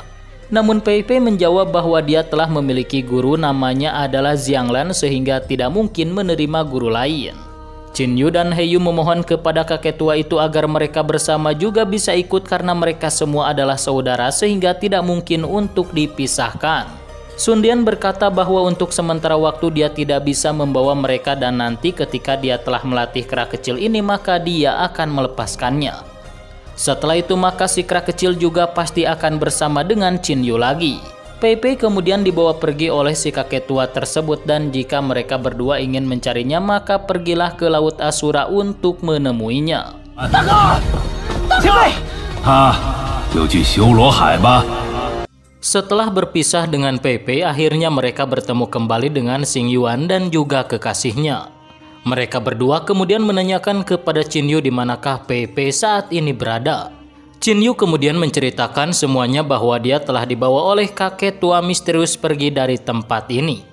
Namun Pei Pei menjawab bahwa dia telah memiliki guru namanya adalah Xianglan sehingga tidak mungkin menerima guru lain. Qin Yu dan He Yu memohon kepada kakek tua itu agar mereka bersama juga bisa ikut karena mereka semua adalah saudara sehingga tidak mungkin untuk dipisahkan. Sun Lian berkata bahwa untuk sementara waktu dia tidak bisa membawa mereka dan nanti ketika dia telah melatih kera kecil ini maka dia akan melepaskannya. Setelah itu maka si kera kecil juga pasti akan bersama dengan Qin Yu lagi. Pei Pei kemudian dibawa pergi oleh si kakek tua tersebut dan jika mereka berdua ingin mencarinya maka pergilah ke Laut Asura untuk menemuinya. Setelah berpisah dengan Pei Pei, akhirnya mereka bertemu kembali dengan Xing Yuan dan juga kekasihnya. Mereka berdua kemudian menanyakan kepada Qin Yu di manakah Pei Pei saat ini berada. Qin Yu kemudian menceritakan semuanya bahwa dia telah dibawa oleh kakek tua misterius pergi dari tempat ini.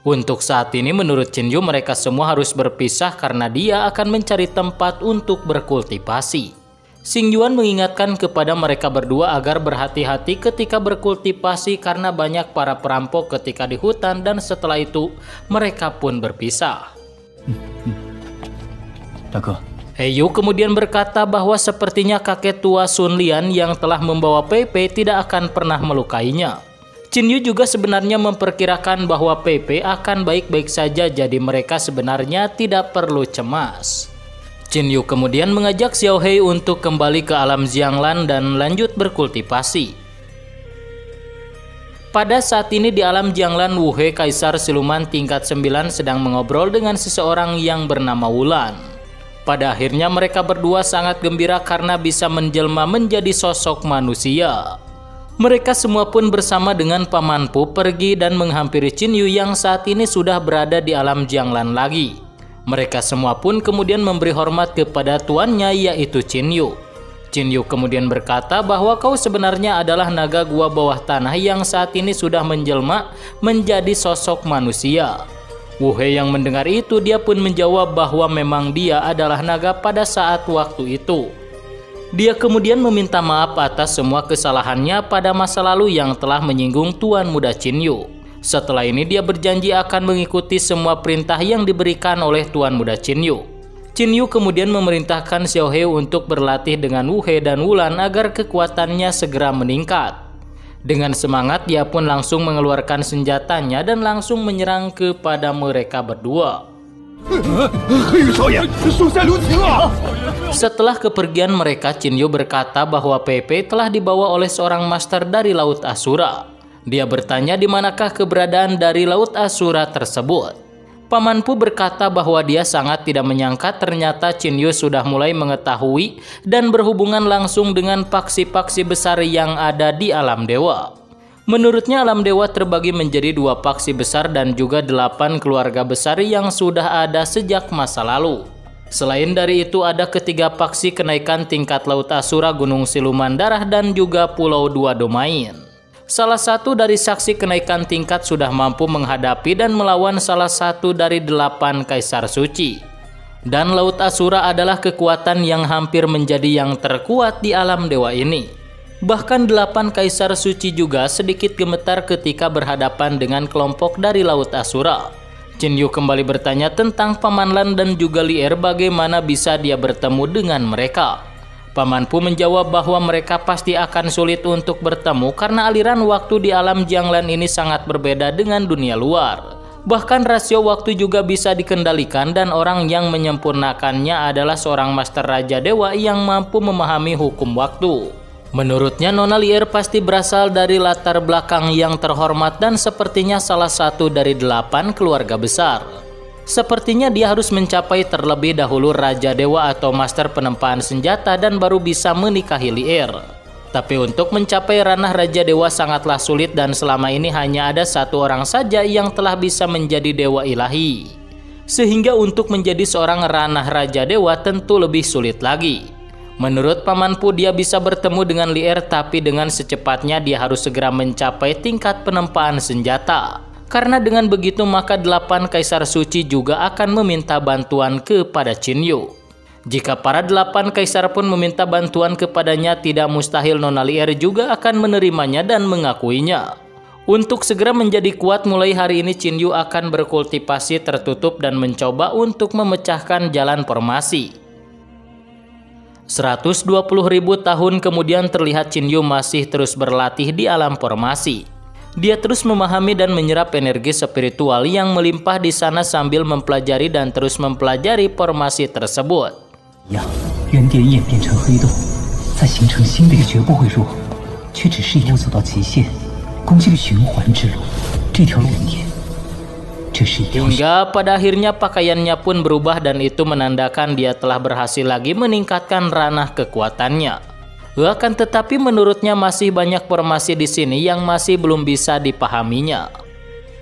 Untuk saat ini menurut Qin Yu mereka semua harus berpisah karena dia akan mencari tempat untuk berkultivasi. Xing Yuan mengingatkan kepada mereka berdua agar berhati-hati ketika berkultivasi karena banyak para perampok ketika di hutan dan setelah itu mereka pun berpisah. He Yu kemudian berkata bahwa sepertinya kakek tua Sun Lian yang telah membawa Pei Pei tidak akan pernah melukainya. Qin Yu juga sebenarnya memperkirakan bahwa Pei Pei akan baik-baik saja jadi mereka sebenarnya tidak perlu cemas. Qin Yu kemudian mengajak Xiao Hei untuk kembali ke alam Xianglan dan lanjut berkultivasi. Pada saat ini di alam Jianglan Wu He Kaisar Siluman tingkat 9 sedang mengobrol dengan seseorang yang bernama Wulan. Pada akhirnya mereka berdua sangat gembira karena bisa menjelma menjadi sosok manusia. Mereka semua pun bersama dengan Paman Pu pergi dan menghampiri Qin Yu yang saat ini sudah berada di alam Jianglan lagi. Mereka semua pun kemudian memberi hormat kepada tuannya yaitu Qin Yu. Qin Yu kemudian berkata bahwa kau sebenarnya adalah naga gua bawah tanah yang saat ini sudah menjelma menjadi sosok manusia. Wu He yang mendengar itu dia pun menjawab bahwa memang dia adalah naga pada saat waktu itu. Dia kemudian meminta maaf atas semua kesalahannya pada masa lalu yang telah menyinggung Tuan Muda Qin Yu. Setelah ini dia berjanji akan mengikuti semua perintah yang diberikan oleh Tuan Muda Qin Yu. Qin Yu kemudian memerintahkan Xiao He untuk berlatih dengan Wu He dan Wulan agar kekuatannya segera meningkat. Dengan semangat dia pun langsung mengeluarkan senjatanya dan langsung menyerang kepada mereka berdua. Setelah kepergian mereka, Qin Yu berkata bahwa Pei Pei telah dibawa oleh seorang master dari Laut Asura. Dia bertanya di manakah keberadaan dari Laut Asura tersebut. Paman Pu berkata bahwa dia sangat tidak menyangka ternyata Qin Yu sudah mulai mengetahui dan berhubungan langsung dengan paksi-paksi besar yang ada di alam dewa. Menurutnya alam dewa terbagi menjadi 2 paksi besar dan juga 8 keluarga besar yang sudah ada sejak masa lalu. Selain dari itu ada ketiga paksi kenaikan tingkat Laut Asura, Gunung Siluman Darah dan juga Pulau Dua Domain. Salah satu dari saksi kenaikan tingkat sudah mampu menghadapi dan melawan salah satu dari 8 kaisar suci. Dan Laut Asura adalah kekuatan yang hampir menjadi yang terkuat di alam dewa ini. Bahkan 8 kaisar suci juga sedikit gemetar ketika berhadapan dengan kelompok dari Laut Asura. Qin Yu kembali bertanya tentang Paman Lan dan juga Lier bagaimana bisa dia bertemu dengan mereka. Paman Pu menjawab bahwa mereka pasti akan sulit untuk bertemu karena aliran waktu di alam Jianglan ini sangat berbeda dengan dunia luar. Bahkan rasio waktu juga bisa dikendalikan dan orang yang menyempurnakannya adalah seorang Master Raja Dewa yang mampu memahami hukum waktu. Menurutnya Nona Lier pasti berasal dari latar belakang yang terhormat dan sepertinya salah satu dari 8 keluarga besar. Sepertinya dia harus mencapai terlebih dahulu Raja Dewa atau Master Penempaan Senjata dan baru bisa menikahi Lier. Tapi untuk mencapai ranah Raja Dewa sangatlah sulit dan selama ini hanya ada satu orang saja yang telah bisa menjadi Dewa Ilahi. Sehingga untuk menjadi seorang ranah Raja Dewa tentu lebih sulit lagi. Menurut Paman Pu dia bisa bertemu dengan Lier tapi dengan secepatnya dia harus segera mencapai tingkat penempaan senjata. Karena dengan begitu maka 8 kaisar suci juga akan meminta bantuan kepada Qin Yu. Jika para 8 kaisar pun meminta bantuan kepadanya tidak mustahil Nona Lier juga akan menerimanya dan mengakuinya. Untuk segera menjadi kuat mulai hari ini Qin Yu akan berkultivasi tertutup dan mencoba untuk memecahkan jalan formasi. 120.000 tahun kemudian terlihat Qin Yu masih terus berlatih di alam formasi. Dia terus memahami dan menyerap energi spiritual yang melimpah di sana sambil mempelajari dan terus mempelajari formasi tersebut. 原点演变成黑洞，再形成新的绝不会弱，却只是一路走到极限，攻击了循环之路。这条原点。 Hingga pada akhirnya pakaiannya pun berubah dan itu menandakan dia telah berhasil lagi meningkatkan ranah kekuatannya. Akan tetapi menurutnya masih banyak formasi di sini yang masih belum bisa dipahaminya.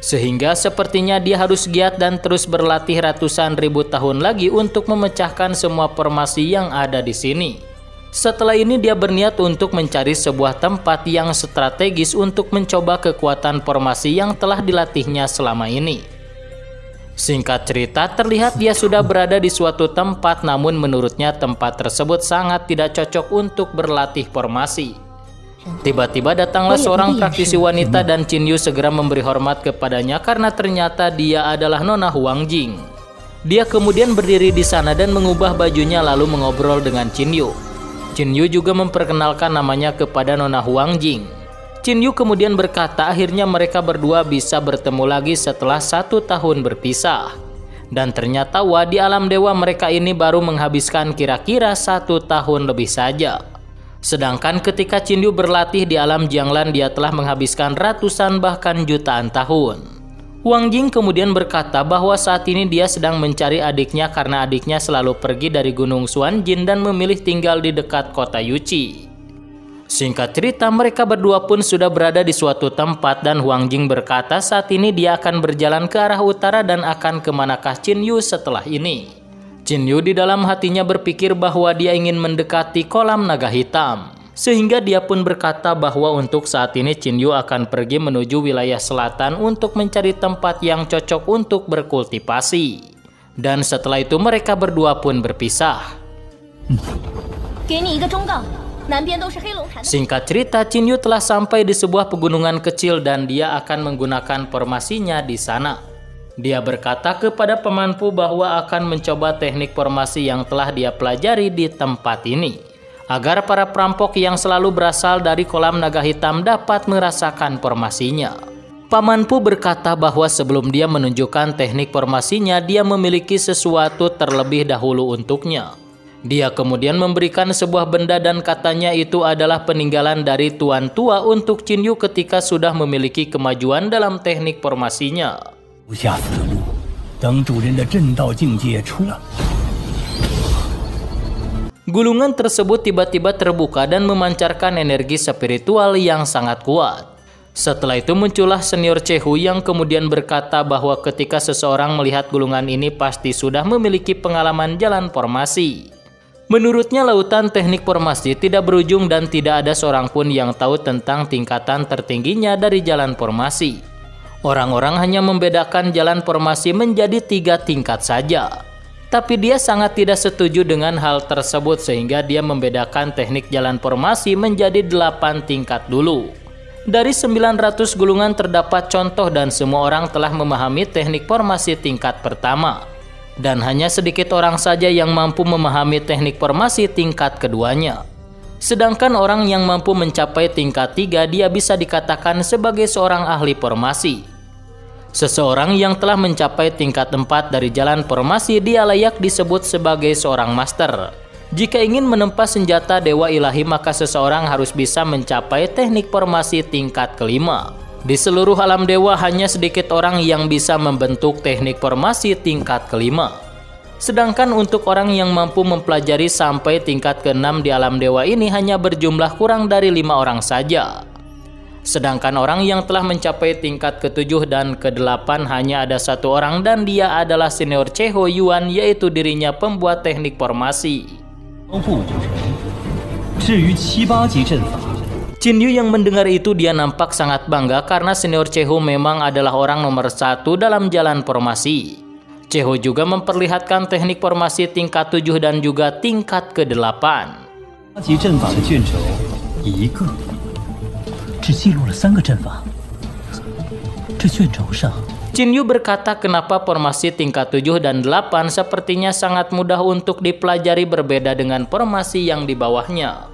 Sehingga sepertinya dia harus giat dan terus berlatih ratusan ribu tahun lagi untuk memecahkan semua formasi yang ada di sini. Setelah ini dia berniat untuk mencari sebuah tempat yang strategis untuk mencoba kekuatan formasi yang telah dilatihnya selama ini. Singkat cerita, terlihat dia sudah berada di suatu tempat namun menurutnya tempat tersebut sangat tidak cocok untuk berlatih formasi. Tiba-tiba datanglah seorang praktisi wanita dan Qin Yu segera memberi hormat kepadanya karena ternyata dia adalah Nona Huang Jing. Dia kemudian berdiri di sana dan mengubah bajunya lalu mengobrol dengan Qin Yu. Qin Yu juga memperkenalkan namanya kepada Nona Huang Jing. Qin Yu kemudian berkata akhirnya mereka berdua bisa bertemu lagi setelah 1 tahun berpisah. Dan ternyata di alam dewa mereka ini baru menghabiskan kira-kira 1 tahun lebih saja. Sedangkan ketika Qin Yu berlatih di alam Jianglan dia telah menghabiskan ratusan bahkan jutaan tahun. Huang Jing kemudian berkata bahwa saat ini dia sedang mencari adiknya karena adiknya selalu pergi dari Gunung Xuanjin dan memilih tinggal di dekat kota Yuqi. Singkat cerita mereka berdua pun sudah berada di suatu tempat dan Huang Jing berkata saat ini dia akan berjalan ke arah utara dan akan kemanakah Qin Yu setelah ini. Qin Yu di dalam hatinya berpikir bahwa dia ingin mendekati kolam naga hitam. Sehingga dia pun berkata bahwa untuk saat ini Qin Yu akan pergi menuju wilayah selatan untuk mencari tempat yang cocok untuk berkultivasi. Dan setelah itu mereka berdua pun berpisah. Singkat cerita, Qin Yu telah sampai di sebuah pegunungan kecil dan dia akan menggunakan formasinya di sana. Dia berkata kepada Paman Pu bahwa akan mencoba teknik formasi yang telah dia pelajari di tempat ini, agar para perampok yang selalu berasal dari kolam naga hitam dapat merasakan formasinya. Paman Pu berkata bahwa sebelum dia menunjukkan teknik formasinya, dia memiliki sesuatu terlebih dahulu untuknya. Dia kemudian memberikan sebuah benda dan katanya itu adalah peninggalan dari Tuan Tua untuk Qin Yu ketika sudah memiliki kemajuan dalam teknik formasinya. Gulungan tersebut tiba-tiba terbuka dan memancarkan energi spiritual yang sangat kuat. Setelah itu muncullah senior Cehu yang kemudian berkata bahwa ketika seseorang melihat gulungan ini pasti sudah memiliki pengalaman jalan formasi. Menurutnya lautan teknik formasi tidak berujung dan tidak ada seorang pun yang tahu tentang tingkatan tertingginya dari jalan formasi. Orang-orang hanya membedakan jalan formasi menjadi 3 tingkat saja. Tapi dia sangat tidak setuju dengan hal tersebut sehingga dia membedakan teknik jalan formasi menjadi 8 tingkat dulu. Dari 900 gulungan terdapat contoh dan semua orang telah memahami teknik formasi tingkat pertama. Dan hanya sedikit orang saja yang mampu memahami teknik formasi tingkat keduanya. Sedangkan orang yang mampu mencapai tingkat 3 dia bisa dikatakan sebagai seorang ahli formasi. Seseorang yang telah mencapai tingkat 4 dari jalan formasi dia layak disebut sebagai seorang master. Jika ingin menempa senjata dewa ilahi maka seseorang harus bisa mencapai teknik formasi tingkat kelima. Di seluruh alam dewa hanya sedikit orang yang bisa membentuk teknik formasi tingkat kelima. Sedangkan untuk orang yang mampu mempelajari sampai tingkat ke-6 di alam dewa ini hanya berjumlah kurang dari 5 orang saja. Sedangkan orang yang telah mencapai tingkat ke-7 dan ke-8 hanya ada 1 orang dan dia adalah senior Cheho Yuan, yaitu dirinya pembuat teknik formasi. Qin Yu yang mendengar itu dia nampak sangat bangga karena senior Cheho memang adalah orang nomor 1 dalam jalan formasi. Cheho juga memperlihatkan teknik formasi tingkat 7 dan juga tingkat ke-8. Qin Yu berkata kenapa formasi tingkat 7 dan 8 sepertinya sangat mudah untuk dipelajari berbeda dengan formasi yang di bawahnya.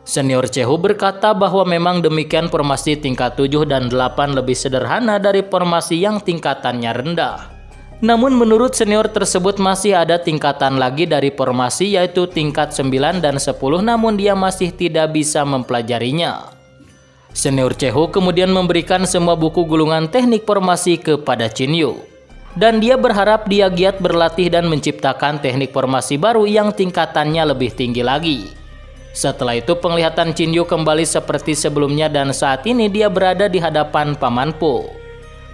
Senior Cheho berkata bahwa memang demikian formasi tingkat 7 dan 8 lebih sederhana dari formasi yang tingkatannya rendah. Namun menurut senior tersebut masih ada tingkatan lagi dari formasi yaitu tingkat 9 dan 10 namun dia masih tidak bisa mempelajarinya. Senior Cheho kemudian memberikan semua buku gulungan teknik formasi kepada Qin Yu. Dan dia berharap dia giat berlatih dan menciptakan teknik formasi baru yang tingkatannya lebih tinggi lagi. Setelah itu penglihatan Qin Yu kembali seperti sebelumnya dan saat ini dia berada di hadapan Paman Po.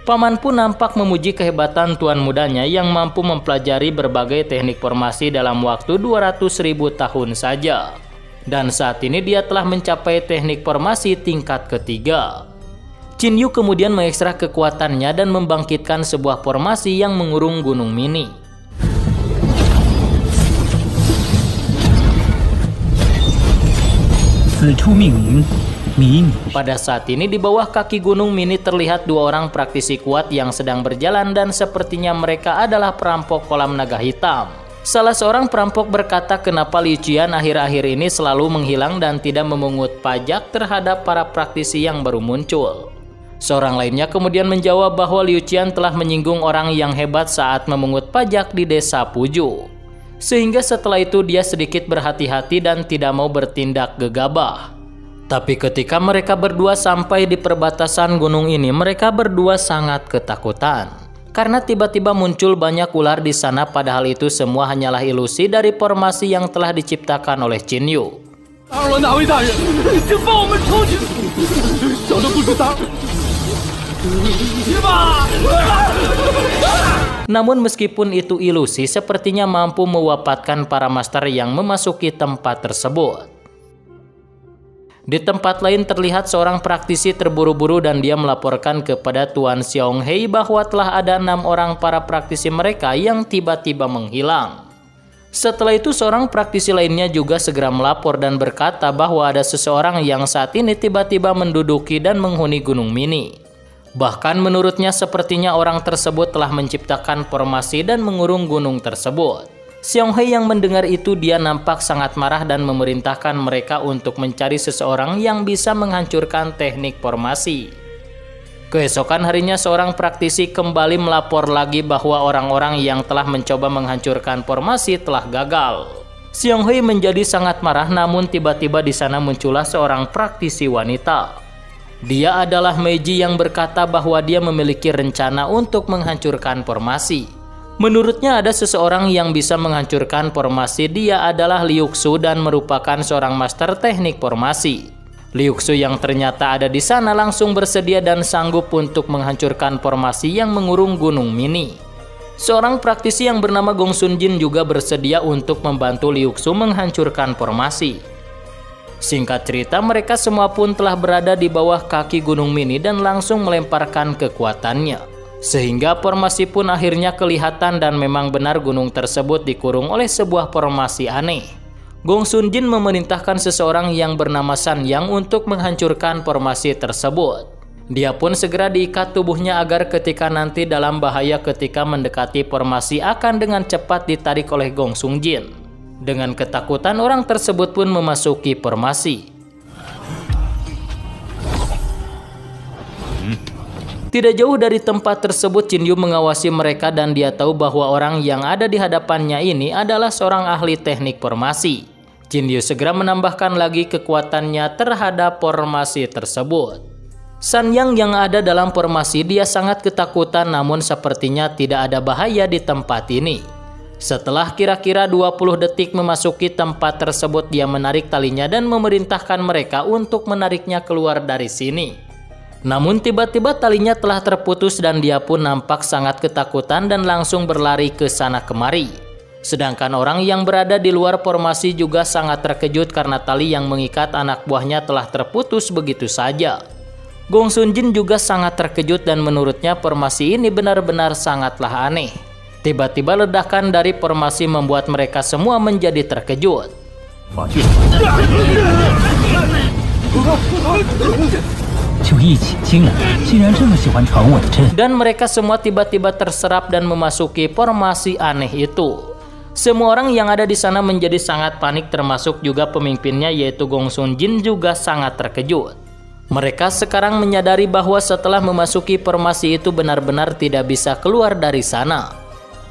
Paman Po nampak memuji kehebatan tuan mudanya yang mampu mempelajari berbagai teknik formasi dalam waktu 200.000 tahun saja. Dan saat ini dia telah mencapai teknik formasi tingkat ketiga. Qin Yu kemudian mengekstrak kekuatannya dan membangkitkan sebuah formasi yang mengurung gunung mini. Pada saat ini di bawah kaki gunung mini terlihat 2 orang praktisi kuat yang sedang berjalan dan sepertinya mereka adalah perampok kolam naga hitam. Salah seorang perampok berkata kenapa Liu Qian akhir-akhir ini selalu menghilang dan tidak memungut pajak terhadap para praktisi yang baru muncul. Seorang lainnya kemudian menjawab bahwa Liu Qian telah menyinggung orang yang hebat saat memungut pajak di desa Puju. Sehingga setelah itu dia sedikit berhati-hati dan tidak mau bertindak gegabah. Tapi ketika mereka berdua sampai di perbatasan gunung ini, mereka berdua sangat ketakutan. Karena tiba-tiba muncul banyak ular di sana padahal itu semua hanyalah ilusi dari formasi yang telah diciptakan oleh Qin Yu. Namun meskipun itu ilusi, sepertinya mampu mewapatkan para master yang memasuki tempat tersebut. Di tempat lain terlihat seorang praktisi terburu-buru dan dia melaporkan kepada Tuan Xiong Hei bahwa telah ada 6 orang para praktisi mereka yang tiba-tiba menghilang. Setelah itu seorang praktisi lainnya juga segera melapor dan berkata bahwa ada seseorang yang saat ini tiba-tiba menduduki dan menghuni gunung mini. Bahkan menurutnya sepertinya orang tersebut telah menciptakan formasi dan mengurung gunung tersebut. Xiong Hei yang mendengar itu dia nampak sangat marah dan memerintahkan mereka untuk mencari seseorang yang bisa menghancurkan teknik formasi. Keesokan harinya seorang praktisi kembali melapor lagi bahwa orang-orang yang telah mencoba menghancurkan formasi telah gagal. Xiong Hei menjadi sangat marah namun tiba-tiba di sana muncullah seorang praktisi wanita. Dia adalah Meiji yang berkata bahwa dia memiliki rencana untuk menghancurkan formasi. Menurutnya ada seseorang yang bisa menghancurkan formasi, dia adalah Liu Xu dan merupakan seorang master teknik formasi. Liu Xu yang ternyata ada di sana langsung bersedia dan sanggup untuk menghancurkan formasi yang mengurung gunung mini. Seorang praktisi yang bernama Gong Sun Jin juga bersedia untuk membantu Liu Xu menghancurkan formasi. Singkat cerita, mereka semua pun telah berada di bawah kaki gunung mini dan langsung melemparkan kekuatannya. Sehingga formasi pun akhirnya kelihatan dan memang benar gunung tersebut dikurung oleh sebuah formasi aneh. Gongsun Jin memerintahkan seseorang yang bernama San Yang untuk menghancurkan formasi tersebut. Dia pun segera diikat tubuhnya agar ketika nanti dalam bahaya ketika mendekati formasi akan dengan cepat ditarik oleh Gongsun Jin. Dengan ketakutan orang tersebut pun memasuki formasi. Tidak jauh dari tempat tersebut, Chin Yu mengawasi mereka dan dia tahu bahwa orang yang ada di hadapannya ini adalah seorang ahli teknik formasi. Chin Yu segera menambahkan lagi kekuatannya terhadap formasi tersebut. San Yang yang ada dalam formasi dia sangat ketakutan, namun sepertinya tidak ada bahaya di tempat ini. Setelah kira-kira 20 detik memasuki tempat tersebut, dia menarik talinya dan memerintahkan mereka untuk menariknya keluar dari sini. Namun tiba-tiba talinya telah terputus dan dia pun nampak sangat ketakutan dan langsung berlari ke sana kemari. Sedangkan orang yang berada di luar formasi juga sangat terkejut karena tali yang mengikat anak buahnya telah terputus begitu saja. Gongsun Jin juga sangat terkejut dan menurutnya formasi ini benar-benar sangatlah aneh. Tiba-tiba ledakan dari formasi membuat mereka semua menjadi terkejut. Dan mereka semua tiba-tiba terserap dan memasuki formasi aneh itu. Semua orang yang ada di sana menjadi sangat panik, termasuk juga pemimpinnya yaitu Gongsun Jin juga sangat terkejut. Mereka sekarang menyadari bahwa setelah memasuki formasi itu benar-benar tidak bisa keluar dari sana.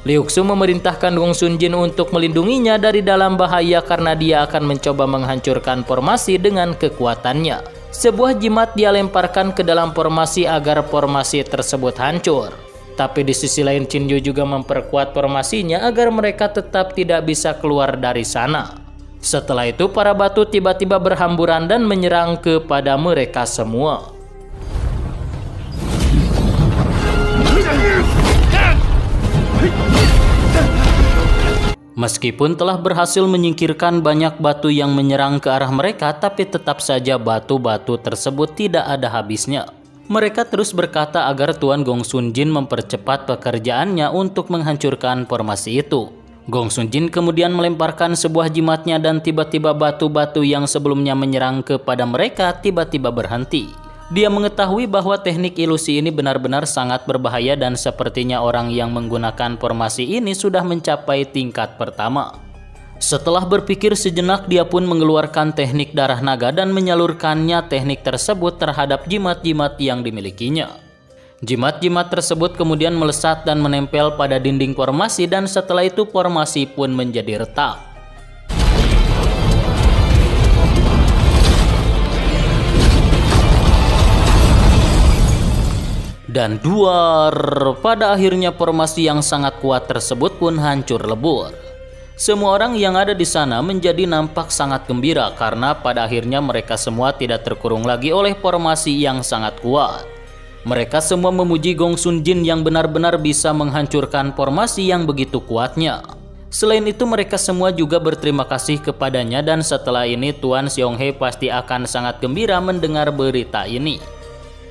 Liu Xu memerintahkan Gongsun Jin untuk melindunginya dari dalam bahaya karena dia akan mencoba menghancurkan formasi dengan kekuatannya. Sebuah jimat dia lemparkan ke dalam formasi agar formasi tersebut hancur. Tapi di sisi lain Chin Yu juga memperkuat formasinya agar mereka tetap tidak bisa keluar dari sana. Setelah itu para batu tiba-tiba berhamburan dan menyerang kepada mereka semua. Meskipun telah berhasil menyingkirkan banyak batu yang menyerang ke arah mereka, tapi tetap saja batu-batu tersebut tidak ada habisnya. Mereka terus berkata agar Tuan Gongsun Jin mempercepat pekerjaannya untuk menghancurkan formasi itu. Gongsun Jin kemudian melemparkan sebuah jimatnya dan tiba-tiba batu-batu yang sebelumnya menyerang kepada mereka tiba-tiba berhenti. Dia mengetahui bahwa teknik ilusi ini benar-benar sangat berbahaya dan sepertinya orang yang menggunakan formasi ini sudah mencapai tingkat pertama. Setelah berpikir sejenak, dia pun mengeluarkan teknik darah naga dan menyalurkannya teknik tersebut terhadap jimat-jimat yang dimilikinya. Jimat-jimat tersebut kemudian melesat dan menempel pada dinding formasi dan setelah itu formasi pun menjadi retak. Dan duar, pada akhirnya formasi yang sangat kuat tersebut pun hancur lebur. Semua orang yang ada di sana menjadi nampak sangat gembira karena pada akhirnya mereka semua tidak terkurung lagi oleh formasi yang sangat kuat. Mereka semua memuji Gongsun Jin yang benar-benar bisa menghancurkan formasi yang begitu kuatnya. Selain itu mereka semua juga berterima kasih kepadanya dan setelah ini Tuan Xionghe pasti akan sangat gembira mendengar berita ini.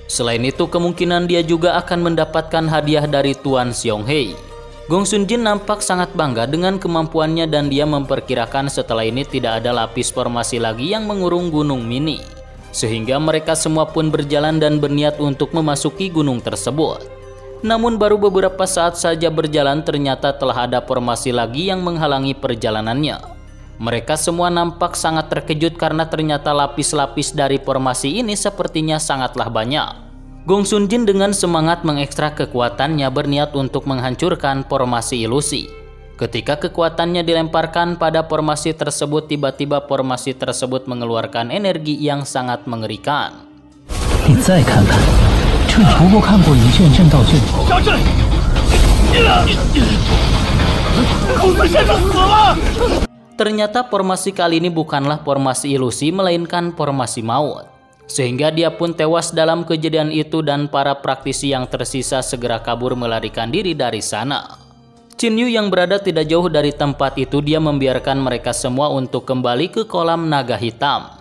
Selain itu kemungkinan dia juga akan mendapatkan hadiah dari Tuan Xionghe. Gongsun Jin nampak sangat bangga dengan kemampuannya dan dia memperkirakan setelah ini tidak ada lapis formasi lagi yang mengurung gunung mini. Sehingga mereka semua pun berjalan dan berniat untuk memasuki gunung tersebut. Namun baru beberapa saat saja berjalan ternyata telah ada formasi lagi yang menghalangi perjalanannya. Mereka semua nampak sangat terkejut karena ternyata lapis-lapis dari formasi ini sepertinya sangatlah banyak. Gongsun Jin dengan semangat mengekstrak kekuatannya berniat untuk menghancurkan formasi ilusi. Ketika kekuatannya dilemparkan pada formasi tersebut, tiba-tiba formasi tersebut mengeluarkan energi yang sangat mengerikan. Ternyata formasi kali ini bukanlah formasi ilusi melainkan formasi maut. Sehingga dia pun tewas dalam kejadian itu dan para praktisi yang tersisa segera kabur melarikan diri dari sana. Chin Yu yang berada tidak jauh dari tempat itu dia membiarkan mereka semua untuk kembali ke kolam naga hitam.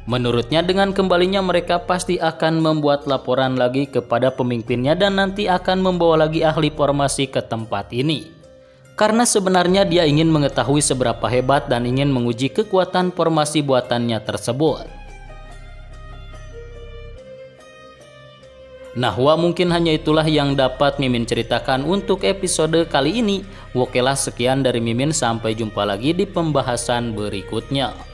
Menurutnya dengan kembalinya mereka pasti akan membuat laporan lagi kepada pemimpinnya dan nanti akan membawa lagi ahli formasi ke tempat ini. Karena sebenarnya dia ingin mengetahui seberapa hebat dan ingin menguji kekuatan formasi buatannya tersebut. Nah, mungkin hanya itulah yang dapat Mimin ceritakan untuk episode kali ini. Okelah, sekian dari Mimin, sampai jumpa lagi di pembahasan berikutnya.